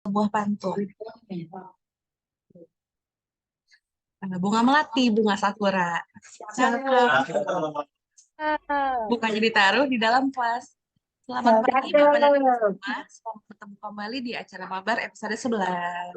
Sebuah pantun. Bunga melati, bunga sakura. Cakep. Bukannya ditaruh di dalam kelas. Selamat pagi Bapak dan Ibu semua. Selamat bertemu kembali di acara Mabar episode 11.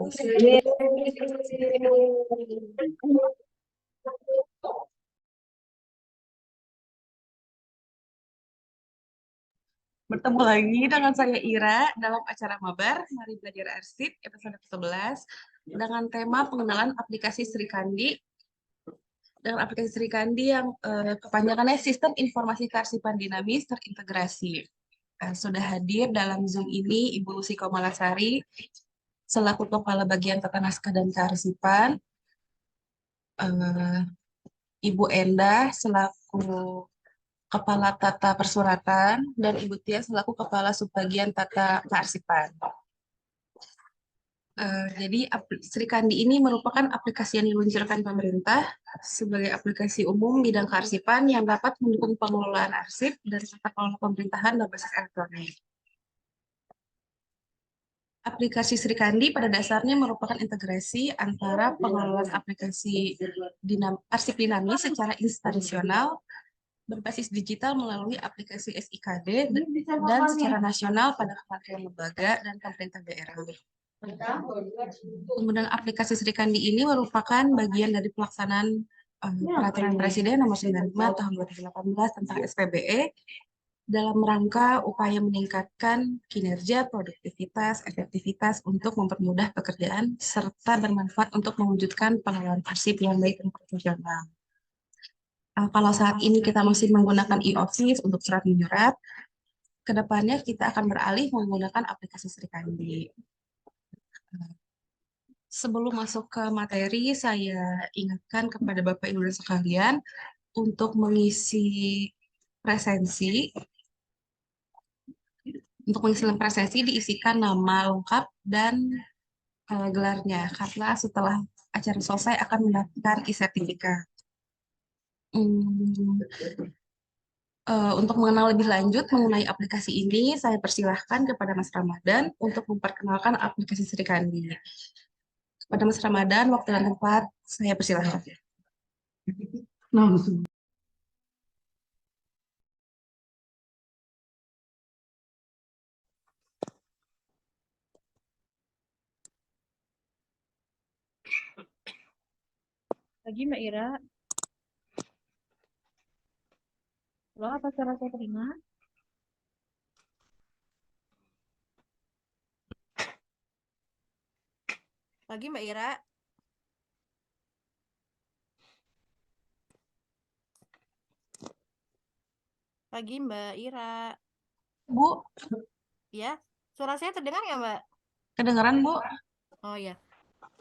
Bertemu lagi dengan saya Ira dalam acara Mabar Mari Belajar Arsip episode 11 dengan tema pengenalan aplikasi Sri Kandi. Dengan aplikasi Sri Kandi yang kepanjangannya Sistem Informasi Kearsipan Dinamis Terintegrasi. Sudah hadir dalam Zoom ini Ibu Lucy Komalasari selaku Kepala Bagian Tata Naskah dan Kearsipan, Ibu Endah selaku Kepala Tata Persuratan, dan Ibu Tia selaku Kepala Subbagian Tata Kearsipan. Jadi Sri Kandi ini merupakan aplikasi yang diluncurkan pemerintah sebagai aplikasi umum bidang kearsipan yang dapat mendukung pengelolaan arsip dan tata kelola pemerintahan berbasis elektronik. Aplikasi Sri Kandi pada dasarnya merupakan integrasi antara pengelolaan aplikasi arsip dinamis secara instansional berbasis digital melalui aplikasi SIKD dan secara nasional pada kementerian lembaga dan pemerintah daerah. Penggunaan aplikasi Sri Kandi ini merupakan bagian dari pelaksanaan Peraturan Presiden Nomor 95 Tahun 2018 tentang SPBE dalam rangka upaya meningkatkan kinerja, produktivitas, efektivitas untuk mempermudah pekerjaan serta bermanfaat untuk mewujudkan pengelolaan arsip yang baik dan profesional. Kalau saat ini kita masih menggunakan e-office untuk surat menyurat, kedepannya kita akan beralih menggunakan aplikasi Sri Kandi. Sebelum masuk ke materi, saya ingatkan kepada Bapak Ibu dan sekalian untuk mengisi presensi. Untuk mengisi presensi diisikan nama lengkap dan gelarnya, karena setelah acara selesai akan mendapatkan e-sertifikat. Untuk mengenal lebih lanjut mengenai aplikasi ini, saya persilahkan kepada Mas Ramadan untuk memperkenalkan aplikasi Sri Kandi. Kepada Mas Ramadan, waktu dan tempat, saya persilahkan. Pagi Mbak Ira. Halo, apa suara saya terima? Pagi Mbak Ira. Pagi Mbak Ira. Bu, Ya, suara saya terdengar nggak Mbak? kedengaran Bu? Oh ya,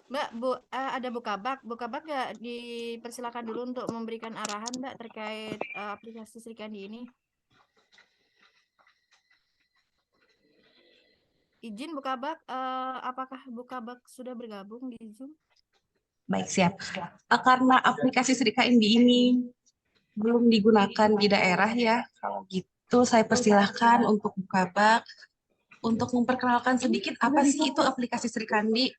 Mbak, ada Bu Kabak. Bu Kabak nggak dipersilakan dulu untuk memberikan arahan Mbak terkait aplikasi Sri Kandi ini. Izin Bu Kabak, apakah Bu Kabak sudah bergabung di Zoom? Baik, siap. Karena aplikasi Sri Kandi ini belum digunakan di daerah ya, kalau gitu saya persilahkan untuk Bu Kabak untuk memperkenalkan sedikit apa sih itu aplikasi Sri Kandi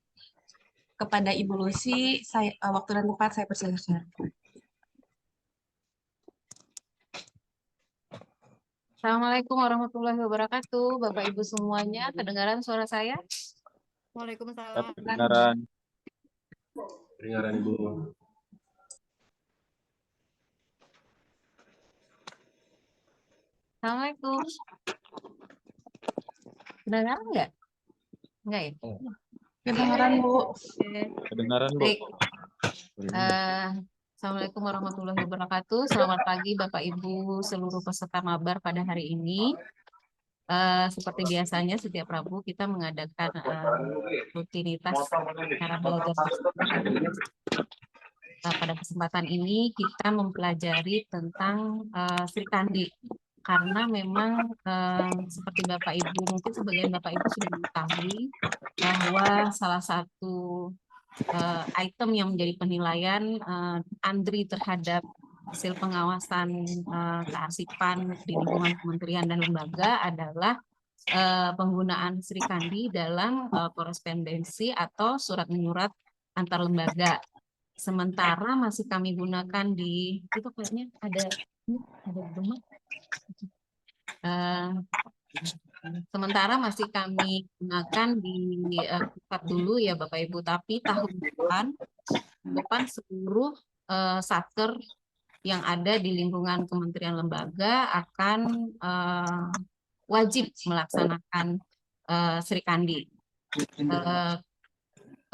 kepada Ibu Lucy. Waktu dan tempat saya persilahkan. Assalamualaikum warahmatullahi wabarakatuh, Bapak Ibu semuanya. Kedengaran suara saya? Waalaikumsalam. Kedengaran. Kedengaran Ibu. Assalamualaikum. Kedengaran nggak? Nggak ya? Kedengaran Bu. Oke. Kedengaran Bu. Baik. Assalamualaikum warahmatullahi wabarakatuh. Selamat pagi Bapak Ibu seluruh peserta mabar pada hari ini. Seperti biasanya setiap Rabu kita mengadakan rutinitas cara belajar. Pada kesempatan ini kita mempelajari tentang Sri Kandi karena memang seperti Bapak Ibu, mungkin sebagian Bapak Ibu sudah mengetahui bahwa salah satu item yang menjadi penilaian ANDRI terhadap hasil pengawasan kearsipan di lingkungan kementerian dan lembaga adalah penggunaan Sri Kandi dalam korespondensi atau surat menyurat antar lembaga. Sementara masih kami gunakan di itu kayaknya ada gemuk. Eh, Sementara masih kami gunakan di pusat dulu ya Bapak Ibu, tapi tahun depan seluruh satker yang ada di lingkungan kementerian lembaga akan wajib melaksanakan Sri Kandi.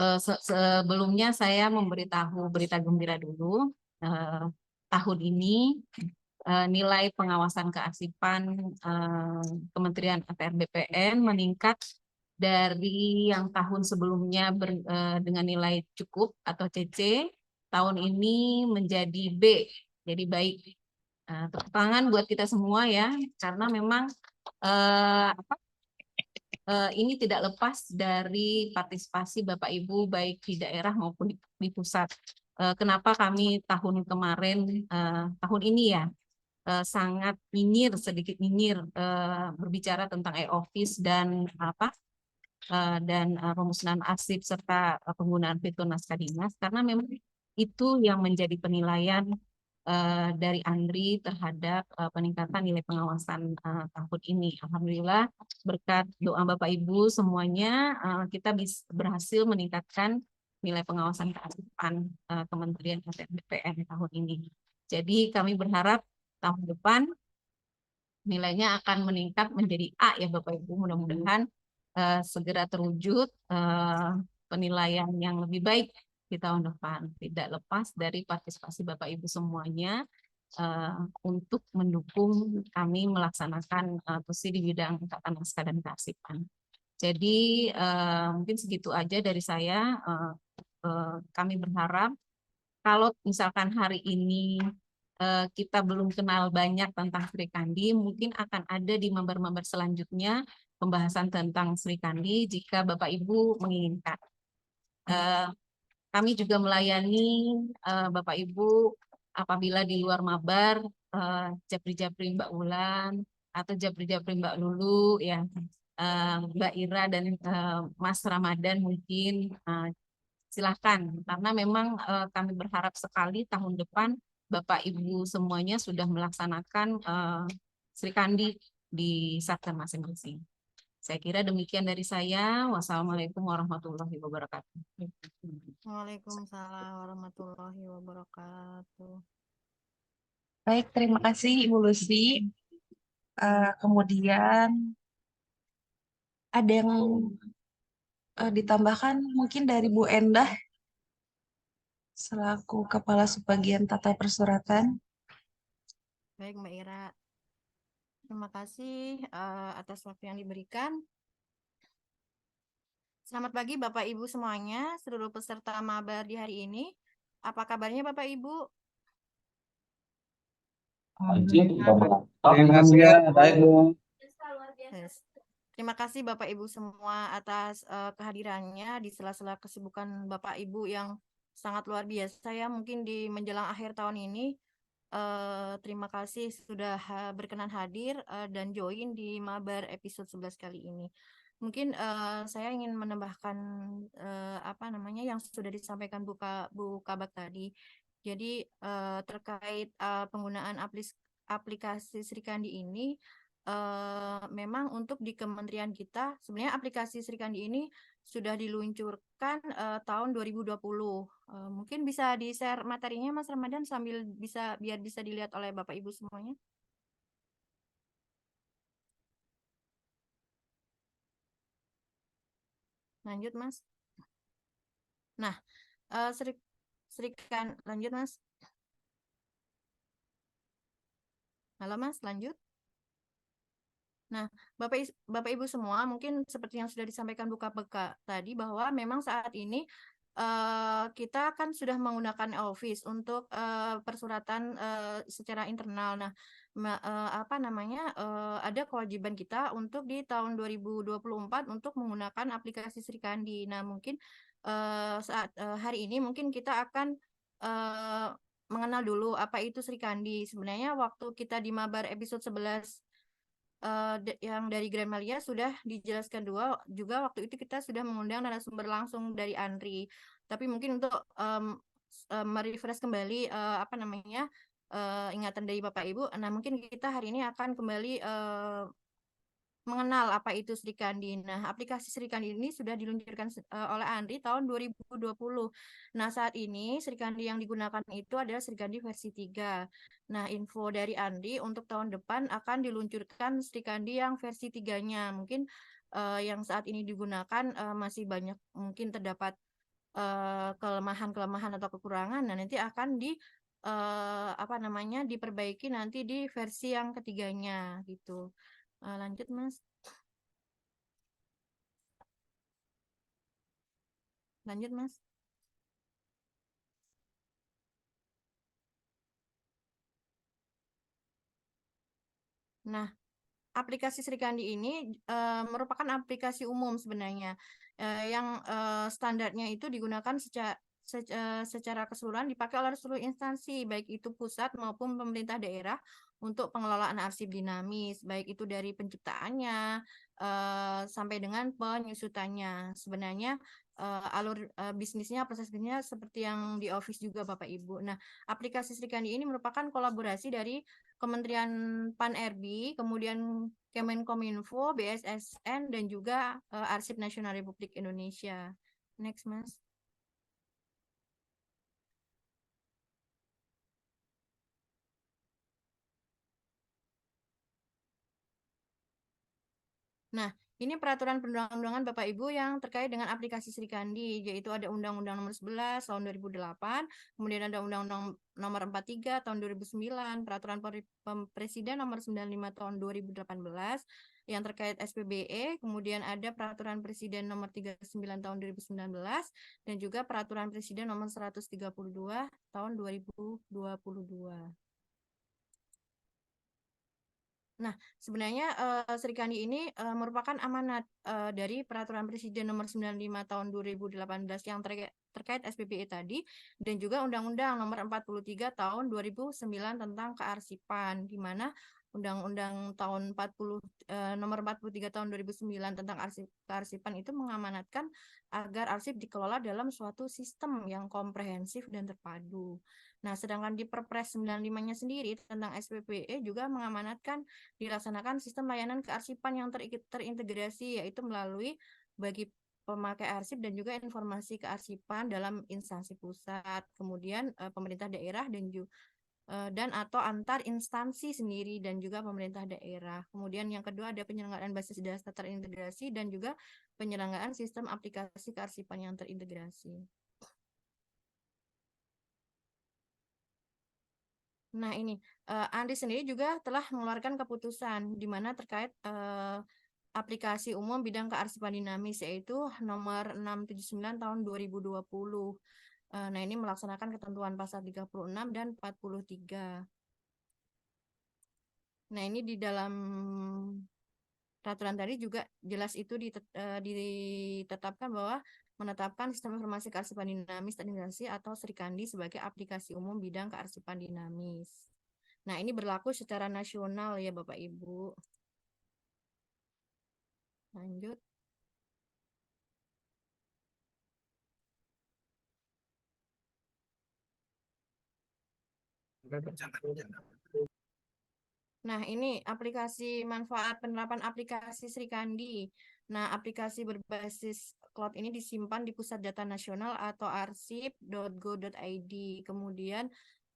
Sebelumnya saya memberitahu berita gembira dulu. Tahun ini nilai pengawasan kearsipan Kementerian ATR BPN meningkat dari yang tahun sebelumnya dengan nilai cukup atau CC, tahun ini menjadi B, jadi baik. Tepuk tangan buat kita semua ya, karena memang ini tidak lepas dari partisipasi Bapak Ibu baik di daerah maupun di pusat. Kenapa kami tahun kemarin, tahun ini ya, sangat sedikit nyinyir berbicara tentang e-office dan pemusnahan arsip serta penggunaan fitur naskah dinas, karena memang itu yang menjadi penilaian dari Andri terhadap peningkatan nilai pengawasan tahun ini. Alhamdulillah berkat doa Bapak Ibu semuanya kita berhasil meningkatkan nilai pengawasan kearsipan Kementerian ATR BPN tahun ini. Jadi kami berharap tahun depan nilainya akan meningkat menjadi A ya Bapak Ibu. Mudah-mudahan segera terwujud penilaian yang lebih baik di tahun depan. Tidak lepas dari partisipasi Bapak Ibu semuanya untuk mendukung kami melaksanakan tusi di bidang tata naskah dan kearsipan. Jadi mungkin segitu aja dari saya. Kami berharap kalau misalkan hari ini kita belum kenal banyak tentang Sri Kandi, mungkin akan ada di member-member selanjutnya pembahasan tentang Sri Kandi jika Bapak Ibu menginginkan. Kami juga melayani Bapak Ibu apabila di luar mabar, japri-japri Mbak Wulan atau japri-japri Mbak Lulu, ya, Mbak Ira dan Mas Ramadan mungkin silahkan, karena memang kami berharap sekali tahun depan Bapak Ibu semuanya sudah melaksanakan Sri Kandi di satker masing-masing. Saya kira demikian dari saya. Wassalamualaikum warahmatullahi wabarakatuh. Waalaikumsalam warahmatullahi wabarakatuh. Baik, terima kasih Ibu Lucy. Kemudian ada yang ditambahkan mungkin dari Bu Endah selaku Kepala Subbagian Tata Persuratan. Baik Mbak Ira, terima kasih atas waktu yang diberikan. Selamat pagi Bapak Ibu semuanya, seluruh peserta mabar di hari ini. Apa kabarnya Bapak Ibu? Yes. Terima kasih Bapak Ibu semua atas kehadirannya di sela-sela kesibukan Bapak Ibu yang sangat luar biasa ya, mungkin di menjelang akhir tahun ini. Terima kasih sudah berkenan hadir dan join di mabar episode 11 kali ini. Mungkin saya ingin menambahkan yang sudah disampaikan Bu Kabak tadi. Jadi terkait penggunaan aplikasi Sri Kandi ini, memang untuk di kementerian kita sebenarnya aplikasi Sri Kandi ini sudah diluncurkan tahun 2020. Mungkin bisa di-share materinya Mas Ramadan sambil biar bisa dilihat oleh Bapak Ibu semuanya. Lanjut Mas. Nah, lanjut Mas. Halo Mas, lanjut. Nah, Bapak Ibu semua, mungkin seperti yang sudah disampaikan Buka tadi bahwa memang saat ini kita kan sudah menggunakan Office untuk persuratan secara internal. Nah, ada kewajiban kita untuk di tahun 2024 untuk menggunakan aplikasi Sri Kandi. Nah, mungkin saat hari ini mungkin kita akan mengenal dulu apa itu Sri Kandi. Sebenarnya waktu kita di mabar episode 11 yang dari Grand Malia sudah dijelaskan juga waktu itu kita sudah mengundang narasumber langsung dari Andri. Tapi mungkin untuk merefresh kembali apa namanya ingatan dari Bapak Ibu, nah mungkin kita hari ini akan kembali mengenal apa itu Sri Kandi. Nah, aplikasi Sri Kandi ini sudah diluncurkan oleh Andri tahun 2020. Nah, saat ini Sri Kandi yang digunakan itu adalah Sri Kandi versi 3. Nah, info dari Andri untuk tahun depan akan diluncurkan Sri Kandi yang versi 3-nya. Mungkin yang saat ini digunakan masih banyak mungkin terdapat kelemahan-kelemahan atau kekurangan. Nah, nanti akan apa namanya diperbaiki nanti di versi yang ketiganya gitu. Lanjut, Mas. Lanjut, Mas. Nah, aplikasi Srikandi ini merupakan aplikasi umum sebenarnya yang standarnya itu digunakan secara keseluruhan dipakai oleh seluruh instansi baik itu pusat maupun pemerintah daerah untuk pengelolaan arsip dinamis baik itu dari penciptaannya sampai dengan penyusutannya. Sebenarnya alur bisnisnya proses bisnisnya seperti yang di Office juga Bapak Ibu. Nah, aplikasi Srikandi ini merupakan kolaborasi dari Kementerian Pan-RB, kemudian Kemenkominfo, BSSN, dan juga Arsip Nasional Republik Indonesia. Next, Mas. Nah, ini peraturan perundang-undangan Bapak Ibu yang terkait dengan aplikasi Srikandi, yaitu ada Undang-Undang Nomor 11 tahun 2008, kemudian ada Undang-Undang Nomor 43 tahun 2009, Peraturan Presiden Nomor 95 tahun 2018 yang terkait SPBE, kemudian ada Peraturan Presiden Nomor 39 tahun 2019 dan juga Peraturan Presiden Nomor 132 tahun 2022. Nah, sebenarnya Sri Kandi ini merupakan amanat dari Peraturan Presiden Nomor 95 Tahun 2018 yang terkait SPBE tadi dan juga Undang-Undang Nomor 43 Tahun 2009 tentang kearsipan di mana Undang-Undang tahun 40 Nomor 43 Tahun 2009 tentang kearsipan itu mengamanatkan agar arsip dikelola dalam suatu sistem yang komprehensif dan terpadu. Nah, sedangkan di Perpres 95-nya sendiri tentang SPBE juga mengamanatkan dilaksanakan sistem layanan kearsipan yang terintegrasi yaitu melalui bagi pemakai arsip dan juga informasi kearsipan dalam instansi pusat, kemudian pemerintah daerah dan atau antar instansi sendiri dan juga pemerintah daerah. Kemudian yang kedua ada penyelenggaraan basis data terintegrasi dan juga penyelenggaraan sistem aplikasi kearsipan yang terintegrasi. Nah, ini Andi sendiri juga telah mengeluarkan keputusan di mana terkait aplikasi umum bidang kearsipan dinamis yaitu nomor 679 tahun 2020. Nah, ini melaksanakan ketentuan pasal 36 dan 43. Nah, ini di dalam peraturan tadi juga jelas itu ditetapkan bahwa menetapkan sistem informasi kearsipan dinamis terintegrasi atau Srikandi sebagai aplikasi umum bidang kearsipan dinamis. Nah, ini berlaku secara nasional ya Bapak Ibu. Lanjut. Nah, ini aplikasi manfaat penerapan aplikasi Srikandi. Nah, aplikasi berbasis cloud ini disimpan di Pusat Data Nasional atau arsip.go.id. Kemudian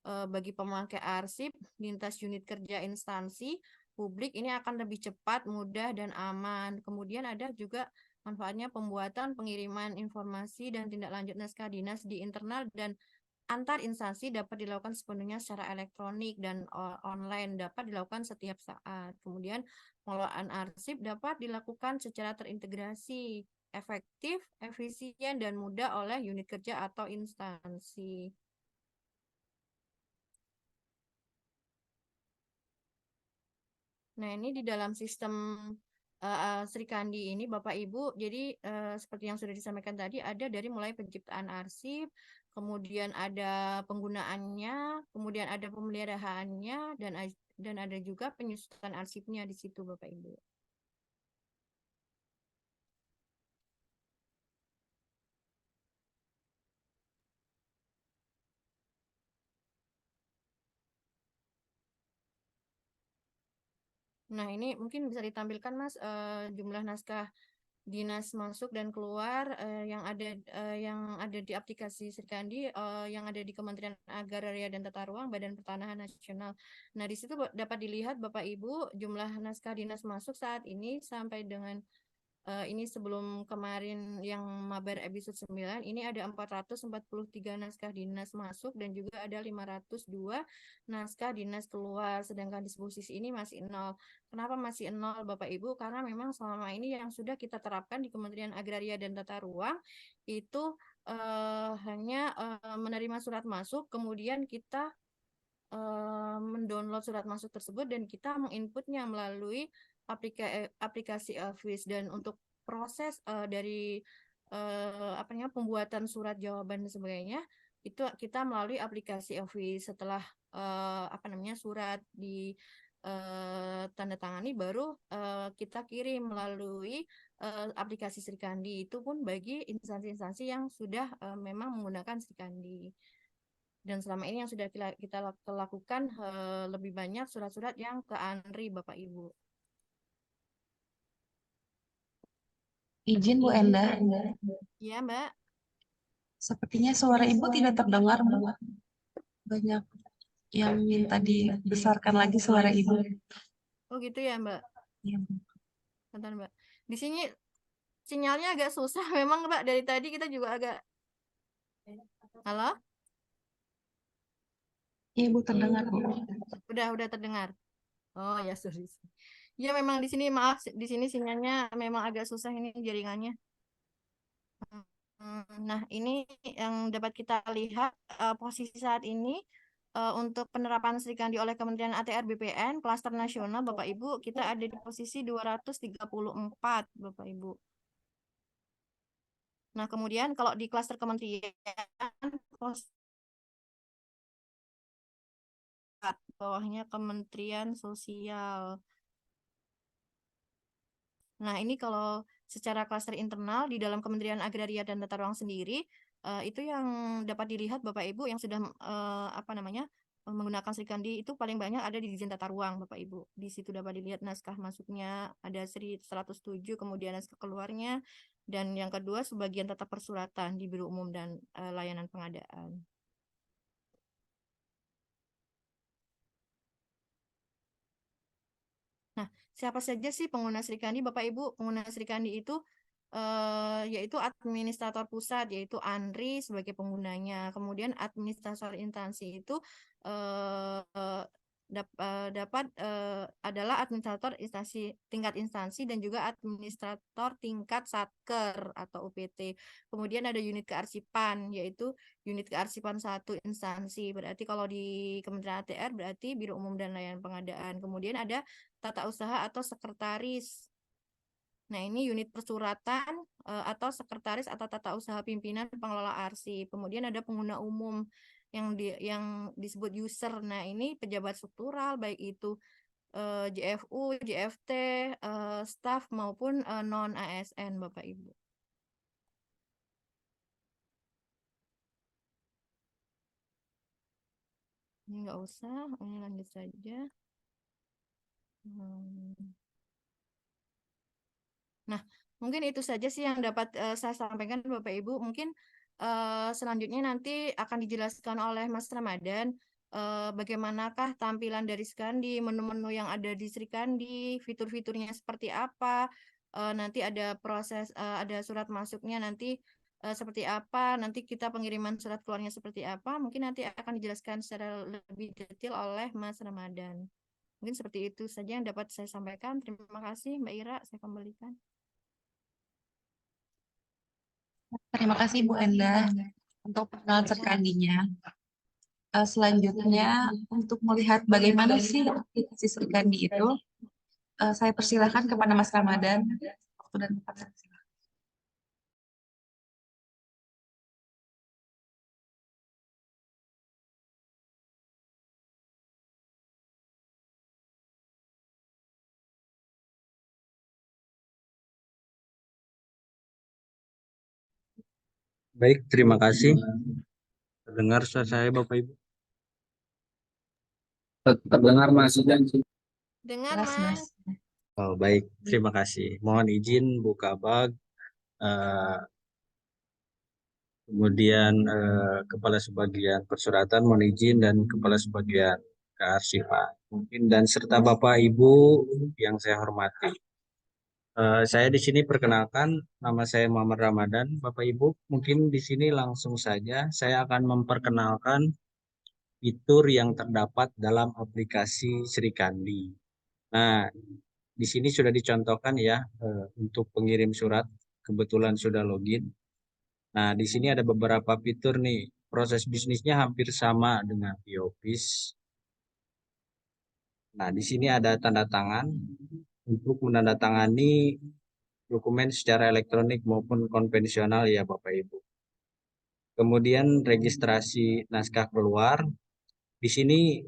bagi pemakai arsip lintas unit kerja instansi publik ini akan lebih cepat, mudah, dan aman. Kemudian ada juga manfaatnya pembuatan, pengiriman informasi, dan tindak lanjut naskah dinas di internal dan antar instansi dapat dilakukan sepenuhnya secara elektronik dan online dapat dilakukan setiap saat. Kemudian pengelolaan arsip dapat dilakukan secara terintegrasi, efektif, efisien, dan mudah oleh unit kerja atau instansi. Nah, ini di dalam sistem Sri Kandi ini Bapak Ibu, jadi seperti yang sudah disampaikan tadi, ada dari mulai penciptaan arsip, kemudian ada penggunaannya, kemudian ada pemeliharaannya, dan ada juga penyusunan arsipnya di situ Bapak Ibu. Nah, ini mungkin bisa ditampilkan Mas, jumlah naskah dinas masuk dan keluar yang ada di aplikasi Srikandi, yang ada di Kementerian Agraria dan Tata Ruang Badan Pertanahan Nasional. Nah, di situ dapat dilihat Bapak Ibu jumlah naskah dinas masuk saat ini sampai dengan ini sebelum kemarin yang Mabar episode 9, ini ada 443 naskah dinas masuk dan juga ada 502 naskah dinas keluar, sedangkan disposisi ini masih nol. Kenapa masih nol Bapak Ibu? Karena memang selama ini yang sudah kita terapkan di Kementerian Agraria dan Tata Ruang itu hanya menerima surat masuk, kemudian kita mendownload surat masuk tersebut dan kita menginputnya melalui aplikasi Elvis, dan untuk proses dari pembuatan surat jawaban dan sebagainya itu kita melalui aplikasi Elvis. Setelah surat di tanda tangani, baru kita kirim melalui aplikasi Srikandi, itu pun bagi instansi-instansi yang sudah memang menggunakan Srikandi. Dan selama ini yang sudah kita lakukan lebih banyak surat-surat yang ke ANRI Bapak Ibu. Izin Bu Endah, Iya Mbak. sepertinya suara Ibu tidak terdengar, Bu. Banyak yang minta dibesarkan lagi suara Ibu. Oh gitu ya Mbak. Iya, Bu. Bentar Mbak. Di sini sinyalnya agak susah memang Mbak, dari tadi kita juga agak. Halo? Iya, Bu, terdengar, Bu. Udah terdengar. Oh ya, sorry. Ya memang di sini, maaf, di sini sinyalnya memang agak susah ini jaringannya. Nah, ini yang dapat kita lihat posisi saat ini untuk penerapan Srikandi oleh Kementerian ATR BPN klaster nasional Bapak Ibu, kita ada di posisi 234 Bapak Ibu. Nah, kemudian kalau di klaster kementerian bawahnya Kementerian Sosial. Nah, ini kalau secara klaster internal di dalam Kementerian Agraria dan Tata Ruang sendiri, itu yang dapat dilihat Bapak Ibu yang sudah menggunakan Srikandi itu paling banyak ada di Dirjen Tata Ruang Bapak Ibu. Di situ dapat dilihat naskah masuknya ada 107, kemudian naskah keluarnya, dan yang kedua sebagian tata persuratan di Biro Umum dan Layanan Pengadaan. Nah, siapa saja sih pengguna Srikandi Bapak Ibu? Pengguna Srikandi itu yaitu administrator pusat, yaitu ANRI sebagai penggunanya. Kemudian administrator instansi itu dapat adalah administrator instansi tingkat instansi dan juga administrator tingkat satker atau UPT. Kemudian ada unit kearsipan, yaitu unit kearsipan satu instansi. Berarti kalau di Kementerian ATR berarti Biro Umum dan Layanan Pengadaan. Kemudian ada tata usaha atau sekretaris. Nah, ini unit persuratan atau sekretaris atau tata usaha pimpinan pengelola arsip. Kemudian ada pengguna umum yang disebut user. Nah, ini pejabat struktural baik itu JFU, JFT, staf maupun non ASN Bapak Ibu. Ini nggak usah, ini lanjut saja. Nah, mungkin itu saja sih yang dapat saya sampaikan Bapak Ibu. Mungkin selanjutnya nanti akan dijelaskan oleh Mas Ramadan bagaimanakah tampilan dari Srikandi, menu-menu yang ada di Srikandi, fitur-fiturnya seperti apa, nanti ada proses, ada surat masuknya nanti seperti apa, nanti kita pengiriman surat keluarnya seperti apa, mungkin nanti akan dijelaskan secara lebih detail oleh Mas Ramadan. Mungkin seperti itu saja yang dapat saya sampaikan. Terima kasih Mbak Ira, saya kembalikan. Terima kasih Bu Endah untuk perkenalan Srikandinya. Selanjutnya untuk melihat bagaimana sih aplikasi Srikandi itu, Saya persilahkan kepada Mas Ramadan. Waktu dan tempat. Baik, terima kasih. Terdengar suara saya, Bapak Ibu? Terdengar Mas dan Dengar, Jelas, Mas. Mas. Oh, baik, terima kasih. Mohon izin Bu Kabag, eh, kemudian Kepala Subbagian Persuratan, mohon izin, dan Kepala Subbagian Kearsipan. Mungkin dan serta Bapak Ibu yang saya hormati. Saya di sini perkenalkan, nama saya Muhammad Ramadan. Bapak Ibu, mungkin di sini langsung saja saya akan memperkenalkan fitur yang terdapat dalam aplikasi Srikandi. Nah, di sini sudah dicontohkan ya untuk pengirim surat, kebetulan sudah login. Nah, di sini ada beberapa fitur nih. Proses bisnisnya hampir sama dengan e-office. Nah, di sini ada tanda tangan untuk menandatangani dokumen secara elektronik maupun konvensional ya Bapak Ibu. Kemudian registrasi naskah keluar. Di sini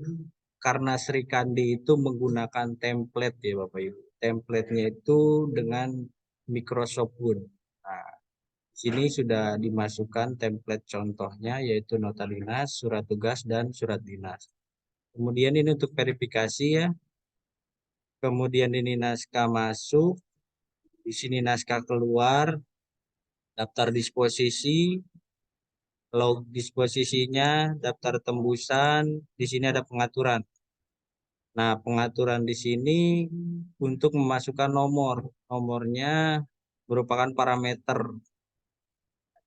karena Sri Kandi itu menggunakan template ya Bapak Ibu. Template-nya itu dengan Microsoft Word. Nah, di sini sudah dimasukkan template contohnya yaitu nota dinas, surat tugas, dan surat dinas. Kemudian ini untuk verifikasi ya. Kemudian ini naskah masuk. Di sini naskah keluar, daftar disposisi, log disposisinya, daftar tembusan. Di sini ada pengaturan. Nah, pengaturan di sini untuk memasukkan nomor. Nomornya merupakan parameter.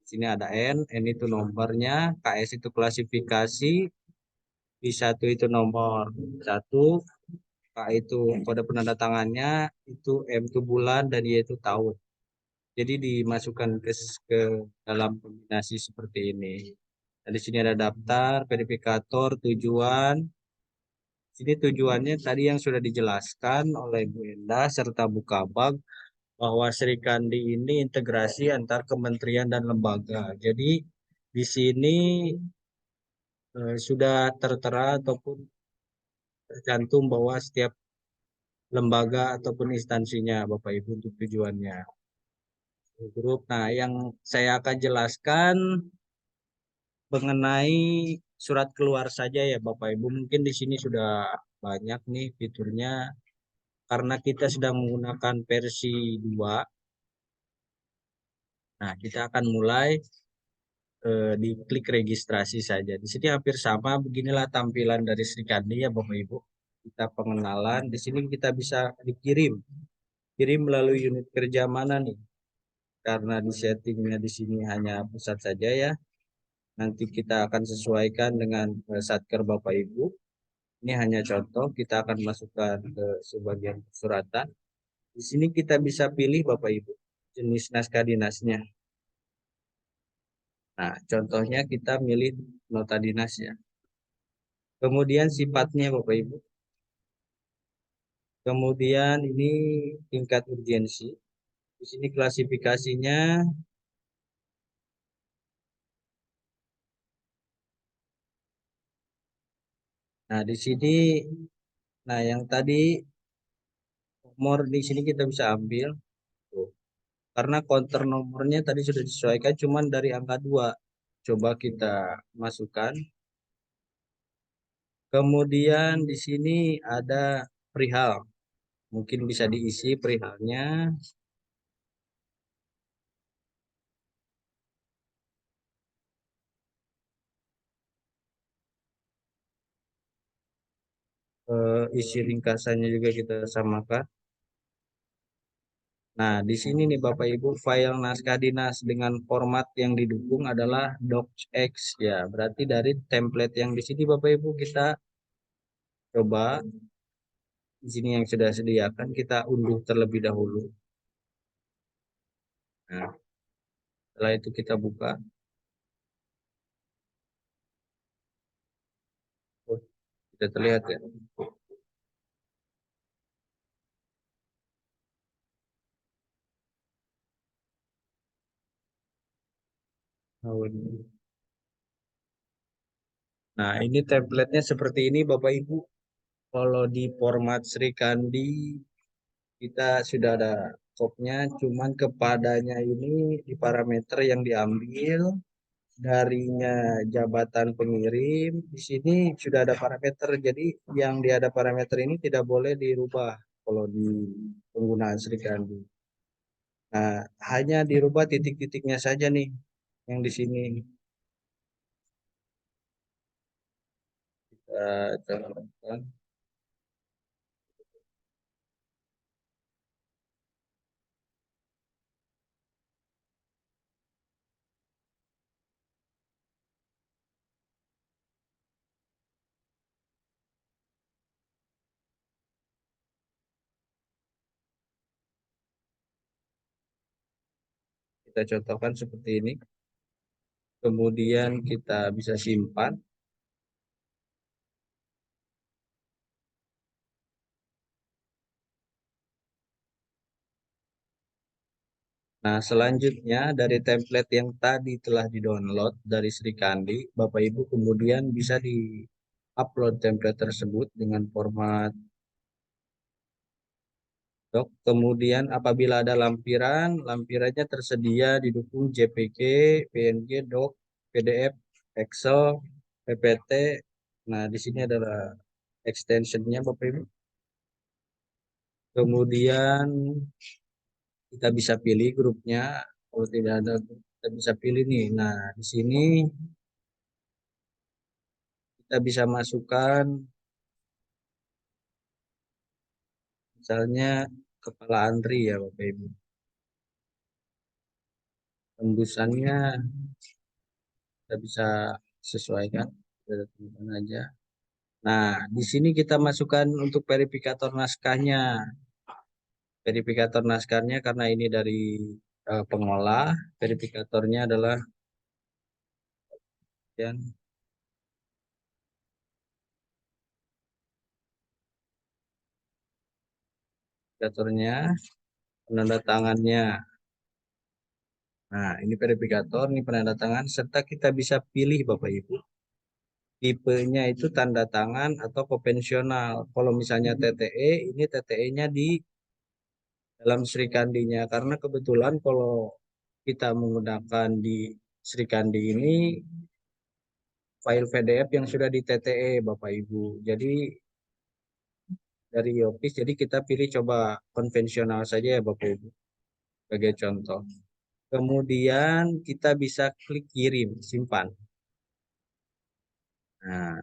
Di sini ada N itu nomornya, KS itu klasifikasi, I1 itu nomor 1, K itu kode penandatangannya, itu M itu bulan, dan Y itu tahun. Jadi dimasukkan ke dalam kombinasi seperti ini. Nah, di sini ada daftar, verifikator, tujuan. Ini tujuannya tadi yang sudah dijelaskan oleh Bu Endah serta Bu Kabag bahwa Sri Kandi ini integrasi antar kementerian dan lembaga. Jadi di sini sudah tertera ataupun tercantum bahwa setiap lembaga ataupun instansinya Bapak Ibu untuk tujuannya. Grup. Nah, yang saya akan jelaskan mengenai surat keluar saja ya Bapak Ibu. Mungkin di sini sudah banyak nih fiturnya. Karena kita sedang menggunakan versi 2, nah kita akan mulai di klik registrasi saja. Di sini hampir sama, beginilah tampilan dari Srikandi ya Bapak Ibu. Kita pengenalan, di sini kita bisa dikirim. Kirim melalui unit kerja mana nih? Karena di settingnya di sini hanya pusat saja ya. Nanti kita akan sesuaikan dengan Satker Bapak Ibu. Ini hanya contoh, kita akan masukkan ke sebagian suratan. Di sini kita bisa pilih Bapak Ibu jenis naskah dinasnya. Nah, contohnya kita milih nota dinas ya. Kemudian sifatnya Bapak Ibu. Kemudian ini tingkat urgensi. Di sini klasifikasinya. Nah, di sini yang tadi nomor di sini kita bisa ambil. Tuh. Karena counter nomornya tadi sudah disesuaikan cuman dari angka 2. Coba kita masukkan. Kemudian di sini ada perihal. Mungkin bisa diisi perihalnya. Isi ringkasannya juga kita samakan. Nah, di sini nih Bapak Ibu, file naskah dinas dengan format yang didukung adalah docx ya. Berarti dari template yang di sini Bapak Ibu kita coba di sini yang sudah sediakan kita unduh terlebih dahulu. Nah, setelah itu kita buka. Oh, tidak terlihat ya. Nah, ini template-nya seperti ini Bapak Ibu. Kalau di format Sri Kandi kita sudah ada copnya, cuman kepadanya ini di parameter yang diambil darinya jabatan pengirim. Di sini sudah ada parameter, jadi yang di ada parameter ini tidak boleh dirubah kalau di penggunaan Sri Kandi. Nah, hanya dirubah titik-titiknya saja nih yang di sini. Contohkan. Kita contohkan seperti ini. Kemudian kita bisa simpan. Nah, selanjutnya dari template yang tadi telah di-download dari Sri Kandi, Bapak Ibu kemudian bisa di-upload template tersebut dengan format doc. Kemudian apabila ada lampiran, lampirannya tersedia didukung JPG, PNG, doc, PDF, Excel, PPT. Nah, di sini adalah extensionnya Bapak Ibu. Kemudian kita bisa pilih grupnya. Kalau tidak ada grup, kita bisa pilih nih. Nah, di sini kita bisa masukkan misalnya kepala antri ya Bapak Ibu. Tembusannya kita bisa sesuaikan dari teman aja. Nah, di sini kita masukkan untuk verifikator naskahnya. Verifikator naskahnya karena ini dari pengolah, verifikatornya adalah yang verifikatornya penandatangannya. Nah, ini verifikator, ini penandatangan, serta kita bisa pilih Bapak Ibu. Tipenya itu tanda tangan atau konvensional. Kalau misalnya TTE, ini TTE-nya di dalam Sri Kandi-nya. Karena kebetulan kalau kita menggunakan di Sri Kandi ini, file PDF yang sudah di TTE Bapak Ibu. Jadi dari Office, jadi kita pilih coba konvensional saja ya Bapak Ibu. Sebagai contoh. Kemudian kita bisa klik kirim, simpan. Nah,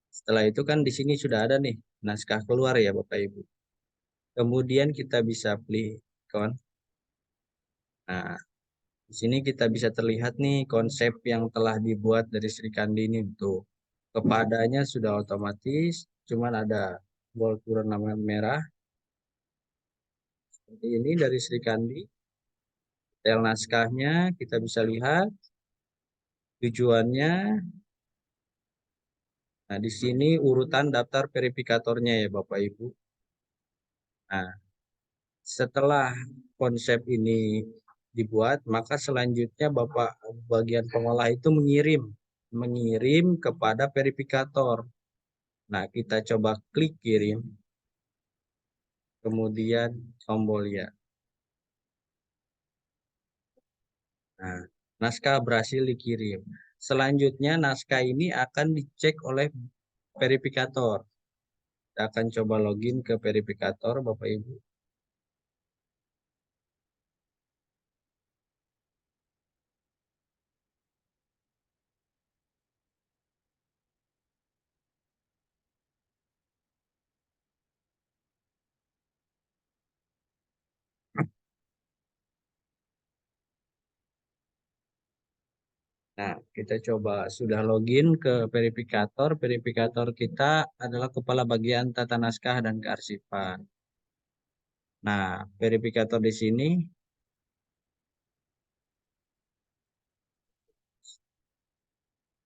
setelah itu kan di sini sudah ada nih naskah keluar ya Bapak Ibu. Kemudian kita bisa pilih kawan. Nah, di sini kita bisa terlihat nih konsep yang telah dibuat dari Sri Kandi ini tuh. Kepadanya sudah otomatis, cuman ada bold warna merah. Seperti ini dari Sri Kandi. Detail naskahnya kita bisa lihat tujuannya. Nah, di sini urutan daftar verifikatornya ya Bapak Ibu. Nah, setelah konsep ini dibuat, maka selanjutnya Bapak bagian pengolah itu mengirim kepada verifikator. Nah, kita coba klik kirim, kemudian tombol ya. Nah, naskah berhasil dikirim. Selanjutnya naskah ini akan dicek oleh verifikator. Kita akan coba login ke verifikator Bapak Ibu. Nah, kita coba sudah login ke verifikator. Verifikator kita adalah kepala bagian tata naskah dan kearsipan. Nah, verifikator di sini.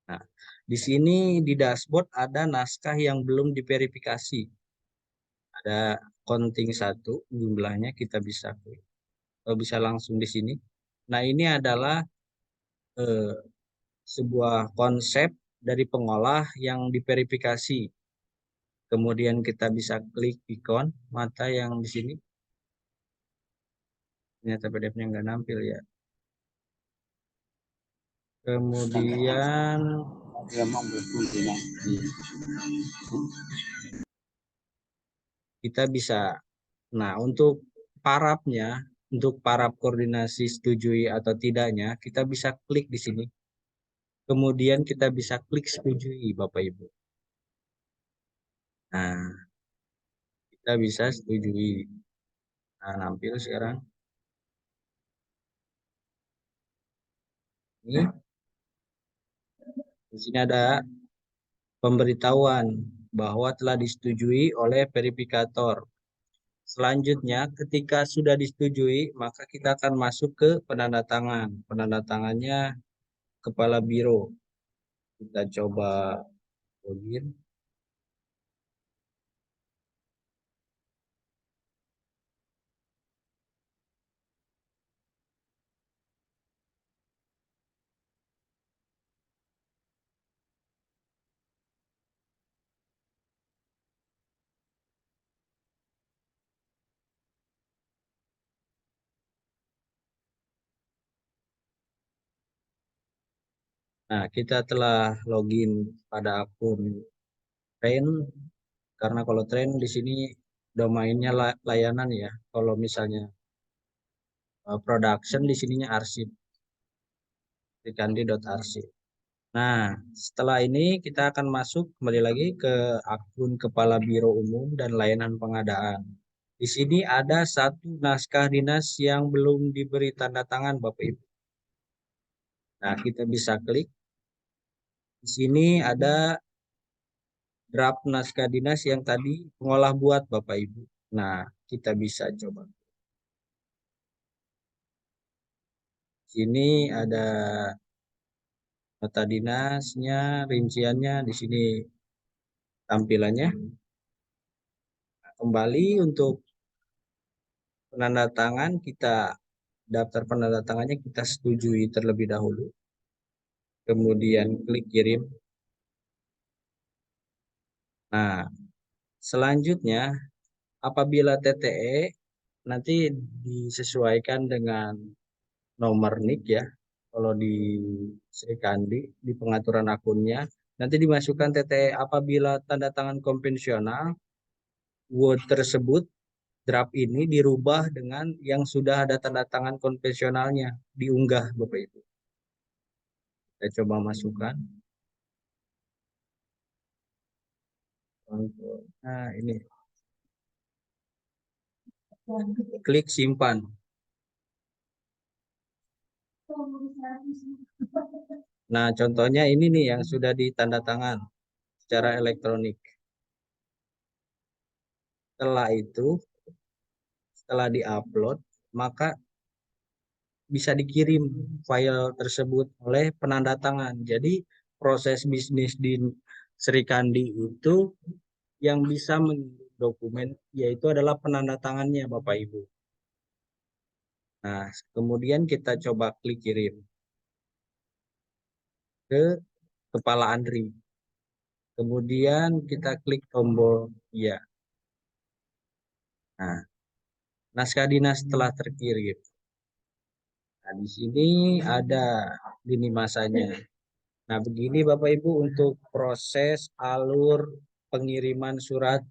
Nah, di sini di dashboard ada naskah yang belum diverifikasi. Ada counting 1 jumlahnya kita bisa klik. Atau bisa langsung di sini. Nah, ini adalah sebuah konsep dari pengolah yang diverifikasi. Kemudian kita bisa klik ikon mata yang di sini. Ternyata PDF-nya nggak nampil ya. Kemudian kita bisa, nah untuk parapnya, untuk parap koordinasi setujui atau tidaknya, kita bisa klik di sini. Kemudian kita bisa klik setujui, Bapak Ibu. Nah, kita bisa setujui. Nah, nampil sekarang. Ini, di sini ada pemberitahuan bahwa telah disetujui oleh verifikator. Selanjutnya, ketika sudah disetujui, maka kita akan masuk ke penandatangan. Penandatangannya Kepala Biro. Kita coba login. Nah, kita telah login pada akun Train, karena kalau Train di sini domainnya layanan ya. Kalau misalnya production di sininya arsip, srikandi.arsip. Nah, setelah ini kita akan masuk kembali lagi ke akun Kepala Biro Umum dan Layanan Pengadaan. Di sini ada satu naskah dinas yang belum diberi tanda tangan, Bapak Ibu. Nah, kita bisa klik. Di sini ada draft naskah dinas yang tadi pengolah buat, Bapak Ibu. Nah, kita bisa coba. Sini ada nota dinasnya, rinciannya di sini tampilannya. Nah, kembali untuk penandatangan, kita daftar penandatangannya kita setujui terlebih dahulu. Kemudian klik kirim. Nah, selanjutnya apabila TTE nanti disesuaikan dengan nomor NIK ya. Kalau di Srikandi di pengaturan akunnya nanti dimasukkan TTE apabila tanda tangan konvensional Word tersebut draft ini dirubah dengan yang sudah ada tanda tangan konvensionalnya diunggah Bapak Ibu. Kita coba masukkan. Nah, ini. Klik simpan. Nah, contohnya ini nih yang sudah ditanda tangan secara elektronik. Setelah itu, setelah diupload, maka bisa dikirim file tersebut oleh penanda tangan. Jadi proses bisnis di Srikandi itu yang bisa mendokumen yaitu adalah penanda tangannya Bapak Ibu. Nah, kemudian kita coba klik kirim ke Kepala Andri. Kemudian kita klik tombol ya. Nah, naskah dinas telah terkirim. Nah, di sini ada lini masanya. Nah, begini Bapak Ibu untuk proses alur pengiriman surat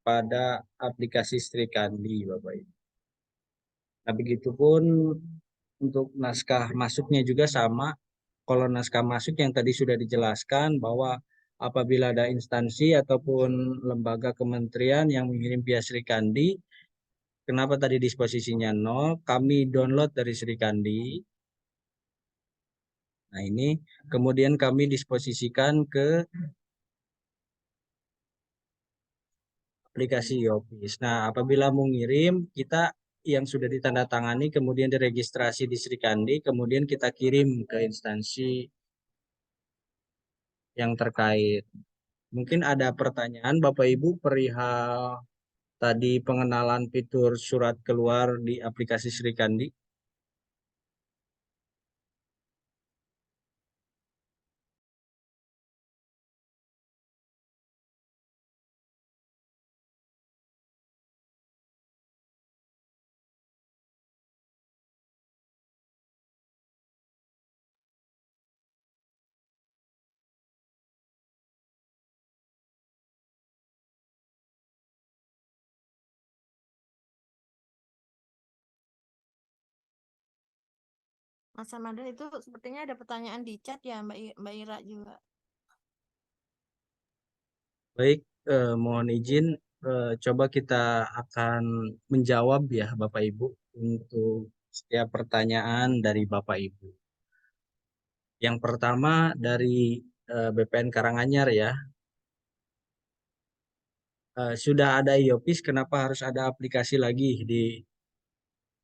pada aplikasi Srikandi Bapak Ibu. Nah, begitupun untuk naskah masuknya juga sama. Kalau naskah masuk yang tadi sudah dijelaskan bahwa apabila ada instansi ataupun lembaga kementerian yang mengirim via Srikandi, kenapa tadi disposisinya 0? Kami download dari Srikandi. Nah, ini kemudian kami disposisikan ke aplikasi Yopis. Nah, apabila mau ngirim, kita yang sudah ditandatangani kemudian diregistrasi di Srikandi, kemudian kita kirim ke instansi yang terkait. Mungkin ada pertanyaan Bapak Ibu perihal tadi pengenalan fitur surat keluar di aplikasi Srikandi. Mas Ramadan itu sepertinya ada pertanyaan di chat ya Mbak Ira juga. Baik, mohon izin, coba kita akan menjawab ya Bapak Ibu untuk setiap pertanyaan dari Bapak Ibu. Yang pertama dari BPN Karanganyar ya. Sudah ada IOPIS, kenapa harus ada aplikasi lagi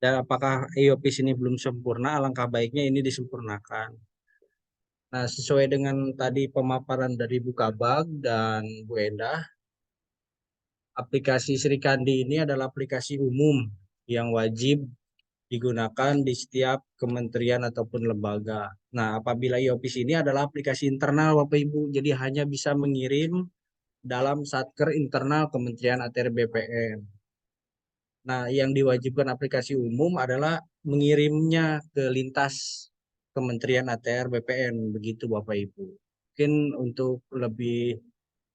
dan apakah IOPIS ini belum sempurna? Alangkah baiknya ini disempurnakan. Nah, sesuai dengan tadi pemaparan dari Bu Kabag dan Bu Endah, aplikasi Sri Kandi ini adalah aplikasi umum yang wajib digunakan di setiap kementerian ataupun lembaga. Nah, apabila IOPIS ini adalah aplikasi internal Bapak Ibu, jadi hanya bisa mengirim dalam satker internal Kementerian ATR BPN. Nah, yang diwajibkan aplikasi umum adalah mengirimnya ke lintas Kementerian ATR BPN, begitu Bapak Ibu. Mungkin untuk lebih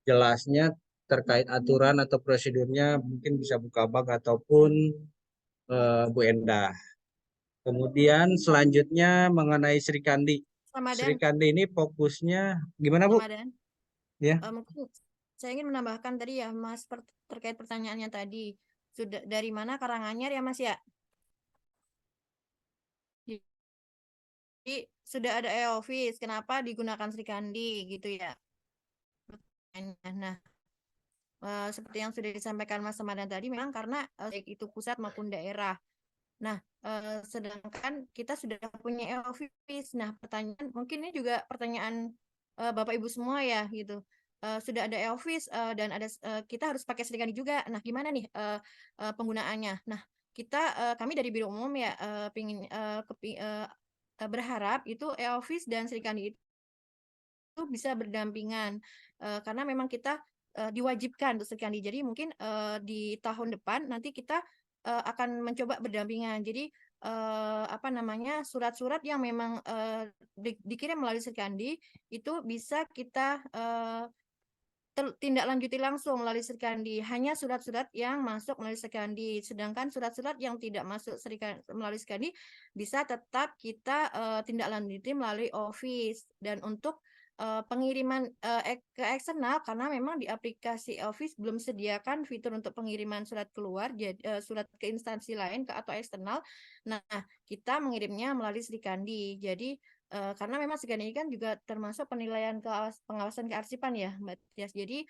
jelasnya terkait aturan atau prosedurnya mungkin bisa Bu Kabag ataupun Bu Endah. Kemudian selanjutnya mengenai Sri Kandi. Sri Ramadan, Kandi ini fokusnya gimana Bu? Ramadan. Ya. Mungkin saya ingin menambahkan tadi ya Mas terkait pertanyaannya tadi. Sudah dari mana Karanganyar ya Mas ya? Jadi sudah ada e-office, kenapa digunakan Sri Kandi gitu ya? Nah, seperti yang sudah disampaikan Mas Ramadan tadi, memang karena baik itu pusat maupun daerah. Nah, sedangkan kita sudah punya e-office. Nah, pertanyaan mungkin ini juga pertanyaan Bapak Ibu semua ya gitu. Sudah ada e-office dan ada kita harus pakai Sri Kandi juga. Nah, gimana nih penggunaannya? Nah, kami dari Biro Umum ya berharap itu e-office dan Sri Kandi itu bisa berdampingan karena memang kita diwajibkan untuk Sri Kandi. Jadi mungkin di tahun depan nanti kita akan mencoba berdampingan. Jadi apa namanya surat-surat yang memang dikirim melalui Sri Kandi itu bisa kita tindak lanjuti langsung melalui Sri Kandi. Hanya surat-surat yang masuk melalui Sri Kandi. Sedangkan surat-surat yang tidak masuk melalui Sri Kandi bisa tetap kita tindak lanjuti melalui Office. Dan untuk pengiriman ke eksternal, karena memang di aplikasi Office belum sediakan fitur untuk pengiriman surat keluar, surat ke instansi lain atau eksternal. Nah, kita mengirimnya melalui Sri Kandi. Jadi karena memang Sri Kandi ini kan juga termasuk penilaian pengawasan kearsipan ya, Mbak Tias. Jadi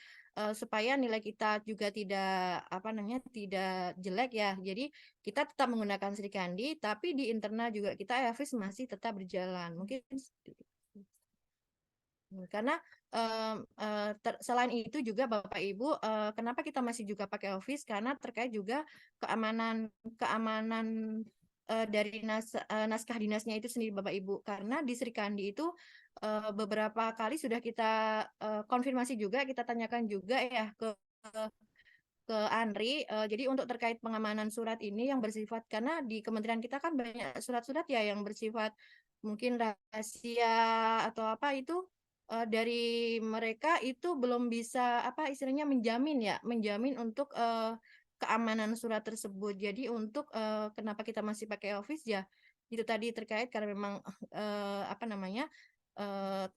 supaya nilai kita juga tidak apa namanya tidak jelek ya. Jadi kita tetap menggunakan Sri Kandi, tapi di internal juga kita e-office masih tetap berjalan. Mungkin karena selain itu juga Bapak Ibu, kenapa kita masih juga pakai Office? Karena terkait juga keamanan dari naskah dinasnya itu sendiri Bapak Ibu. Karena di Sri Kandi itu beberapa kali sudah kita konfirmasi juga, kita tanyakan juga ya ke Andri. Jadi untuk terkait pengamanan surat ini yang bersifat, karena di kementerian kita kan banyak surat-surat ya yang bersifat mungkin rahasia atau apa itu dari mereka itu belum bisa apa istilahnya menjamin untuk keamanan surat tersebut. Jadi untuk kenapa kita masih pakai Office ya itu tadi terkait karena memang apa namanya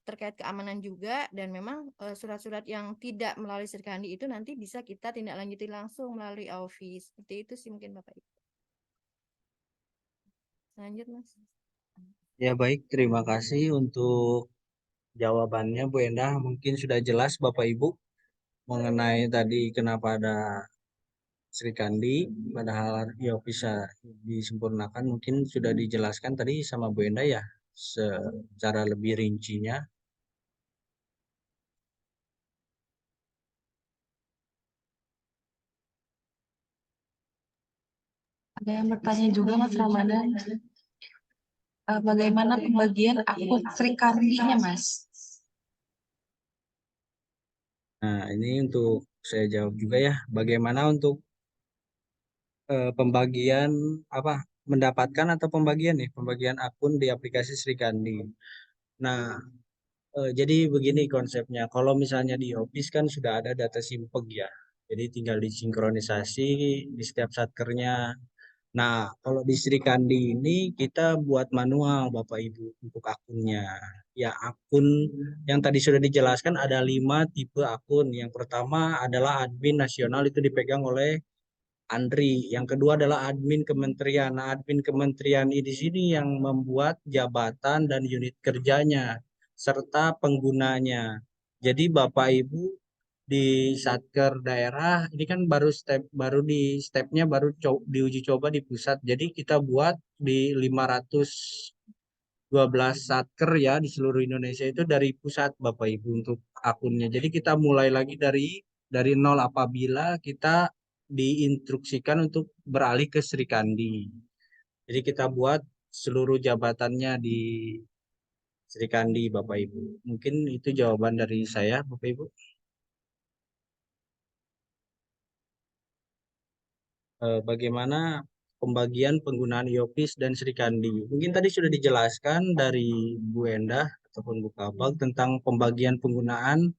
terkait keamanan juga dan memang surat-surat yang tidak melalui Sri Kandi itu nanti bisa kita tindak lanjuti langsung melalui Office. Seperti itu sih mungkin Bapak Ibu. Lanjut Mas. Ya baik, terima kasih untuk jawabannya Bu Endah. Mungkin sudah jelas Bapak Ibu mengenai tadi kenapa ada Sri Kandi, padahal ya bisa disempurnakan. Mungkin sudah dijelaskan tadi sama Bu Endah ya secara lebih rincinya. Ada yang bertanya juga Mas Ramadan, bagaimana pembagian akun Sri Kandi-nya Mas? Nah, ini untuk saya jawab juga ya. Bagaimana untuk pembagian apa mendapatkan atau pembagian akun di aplikasi Sri Kandi. Nah, jadi begini konsepnya. Kalau misalnya di Office kan sudah ada data simpeg ya. Jadi tinggal disinkronisasi di setiap satkernya. Nah, kalau di Sri Kandi ini kita buat manual Bapak Ibu untuk akunnya. Ya, akun yang tadi sudah dijelaskan ada 5 tipe akun. Yang pertama adalah admin nasional, itu dipegang oleh Andri. Yang kedua adalah admin kementerian. Nah, admin kementerian ini di sini yang membuat jabatan dan unit kerjanya serta penggunanya. Jadi Bapak Ibu di Satker daerah ini kan baru di stepnya baru diuji coba di pusat. Jadi kita buat di 512 Satker ya di seluruh Indonesia itu dari pusat Bapak Ibu untuk akunnya. Jadi kita mulai lagi dari nol apabila kita diinstruksikan untuk beralih ke Sri Kandi. Jadi kita buat seluruh jabatannya di Sri Kandi Bapak Ibu. Mungkin itu jawaban dari saya Bapak Ibu. Bagaimana pembagian penggunaan IOPIS dan Sri Kandi. Mungkin tadi sudah dijelaskan dari Bu Endah ataupun Bu Kabak tentang pembagian penggunaan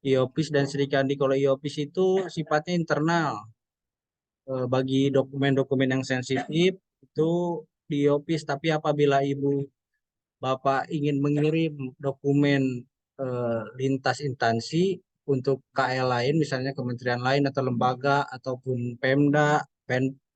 IOPIS dan Sri Kandi. Kalau IOPIS itu sifatnya internal. Bagi dokumen-dokumen yang sensitif itu di IOPIS. Tapi apabila Ibu Bapak ingin mengirim dokumen lintas instansi untuk KL lain, misalnya kementerian lain atau lembaga ataupun Pemda,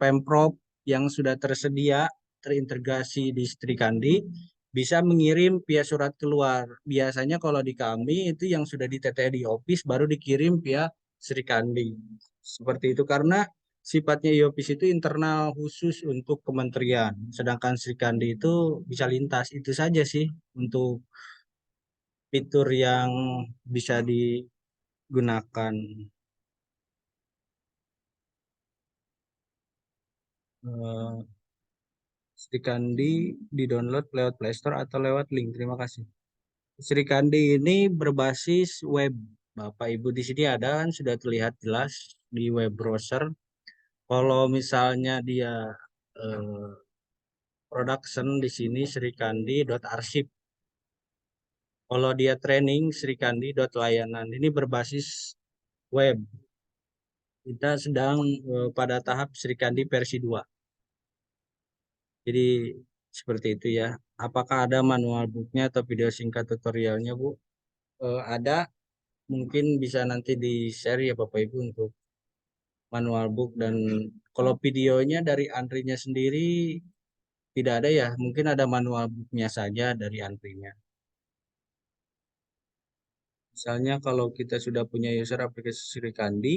Pemprov yang sudah tersedia terintegrasi di Strikandi, bisa mengirim via surat keluar. Biasanya kalau di kami itu yang sudah di-TT di office baru dikirim via Strikandi. Seperti itu karena sifatnya IOPIS itu internal khusus untuk kementerian, sedangkan Srikandi itu bisa lintas. Itu saja sih untuk fitur yang bisa digunakan. Eh, Srikandi di-download lewat Play Store atau lewat link. Terima kasih. Srikandi ini berbasis web. Bapak Ibu di sini ada kan sudah terlihat jelas di web browser. Kalau misalnya dia eh, production di sini srikandi.arsip. Kalau dia training srikandi.layanan. Ini berbasis web. Kita sedang pada tahap Srikandi versi 2. Jadi seperti itu ya. Apakah ada manual booknya atau video singkat tutorialnya, Bu? Ada. Mungkin bisa nanti di-share ya Bapak Ibu untuk manual book. Dan kalau videonya dari Andrinya sendiri tidak ada ya. Mungkin ada manual booknya saja dari Andrinya. Misalnya kalau kita sudah punya user aplikasi Srikandi,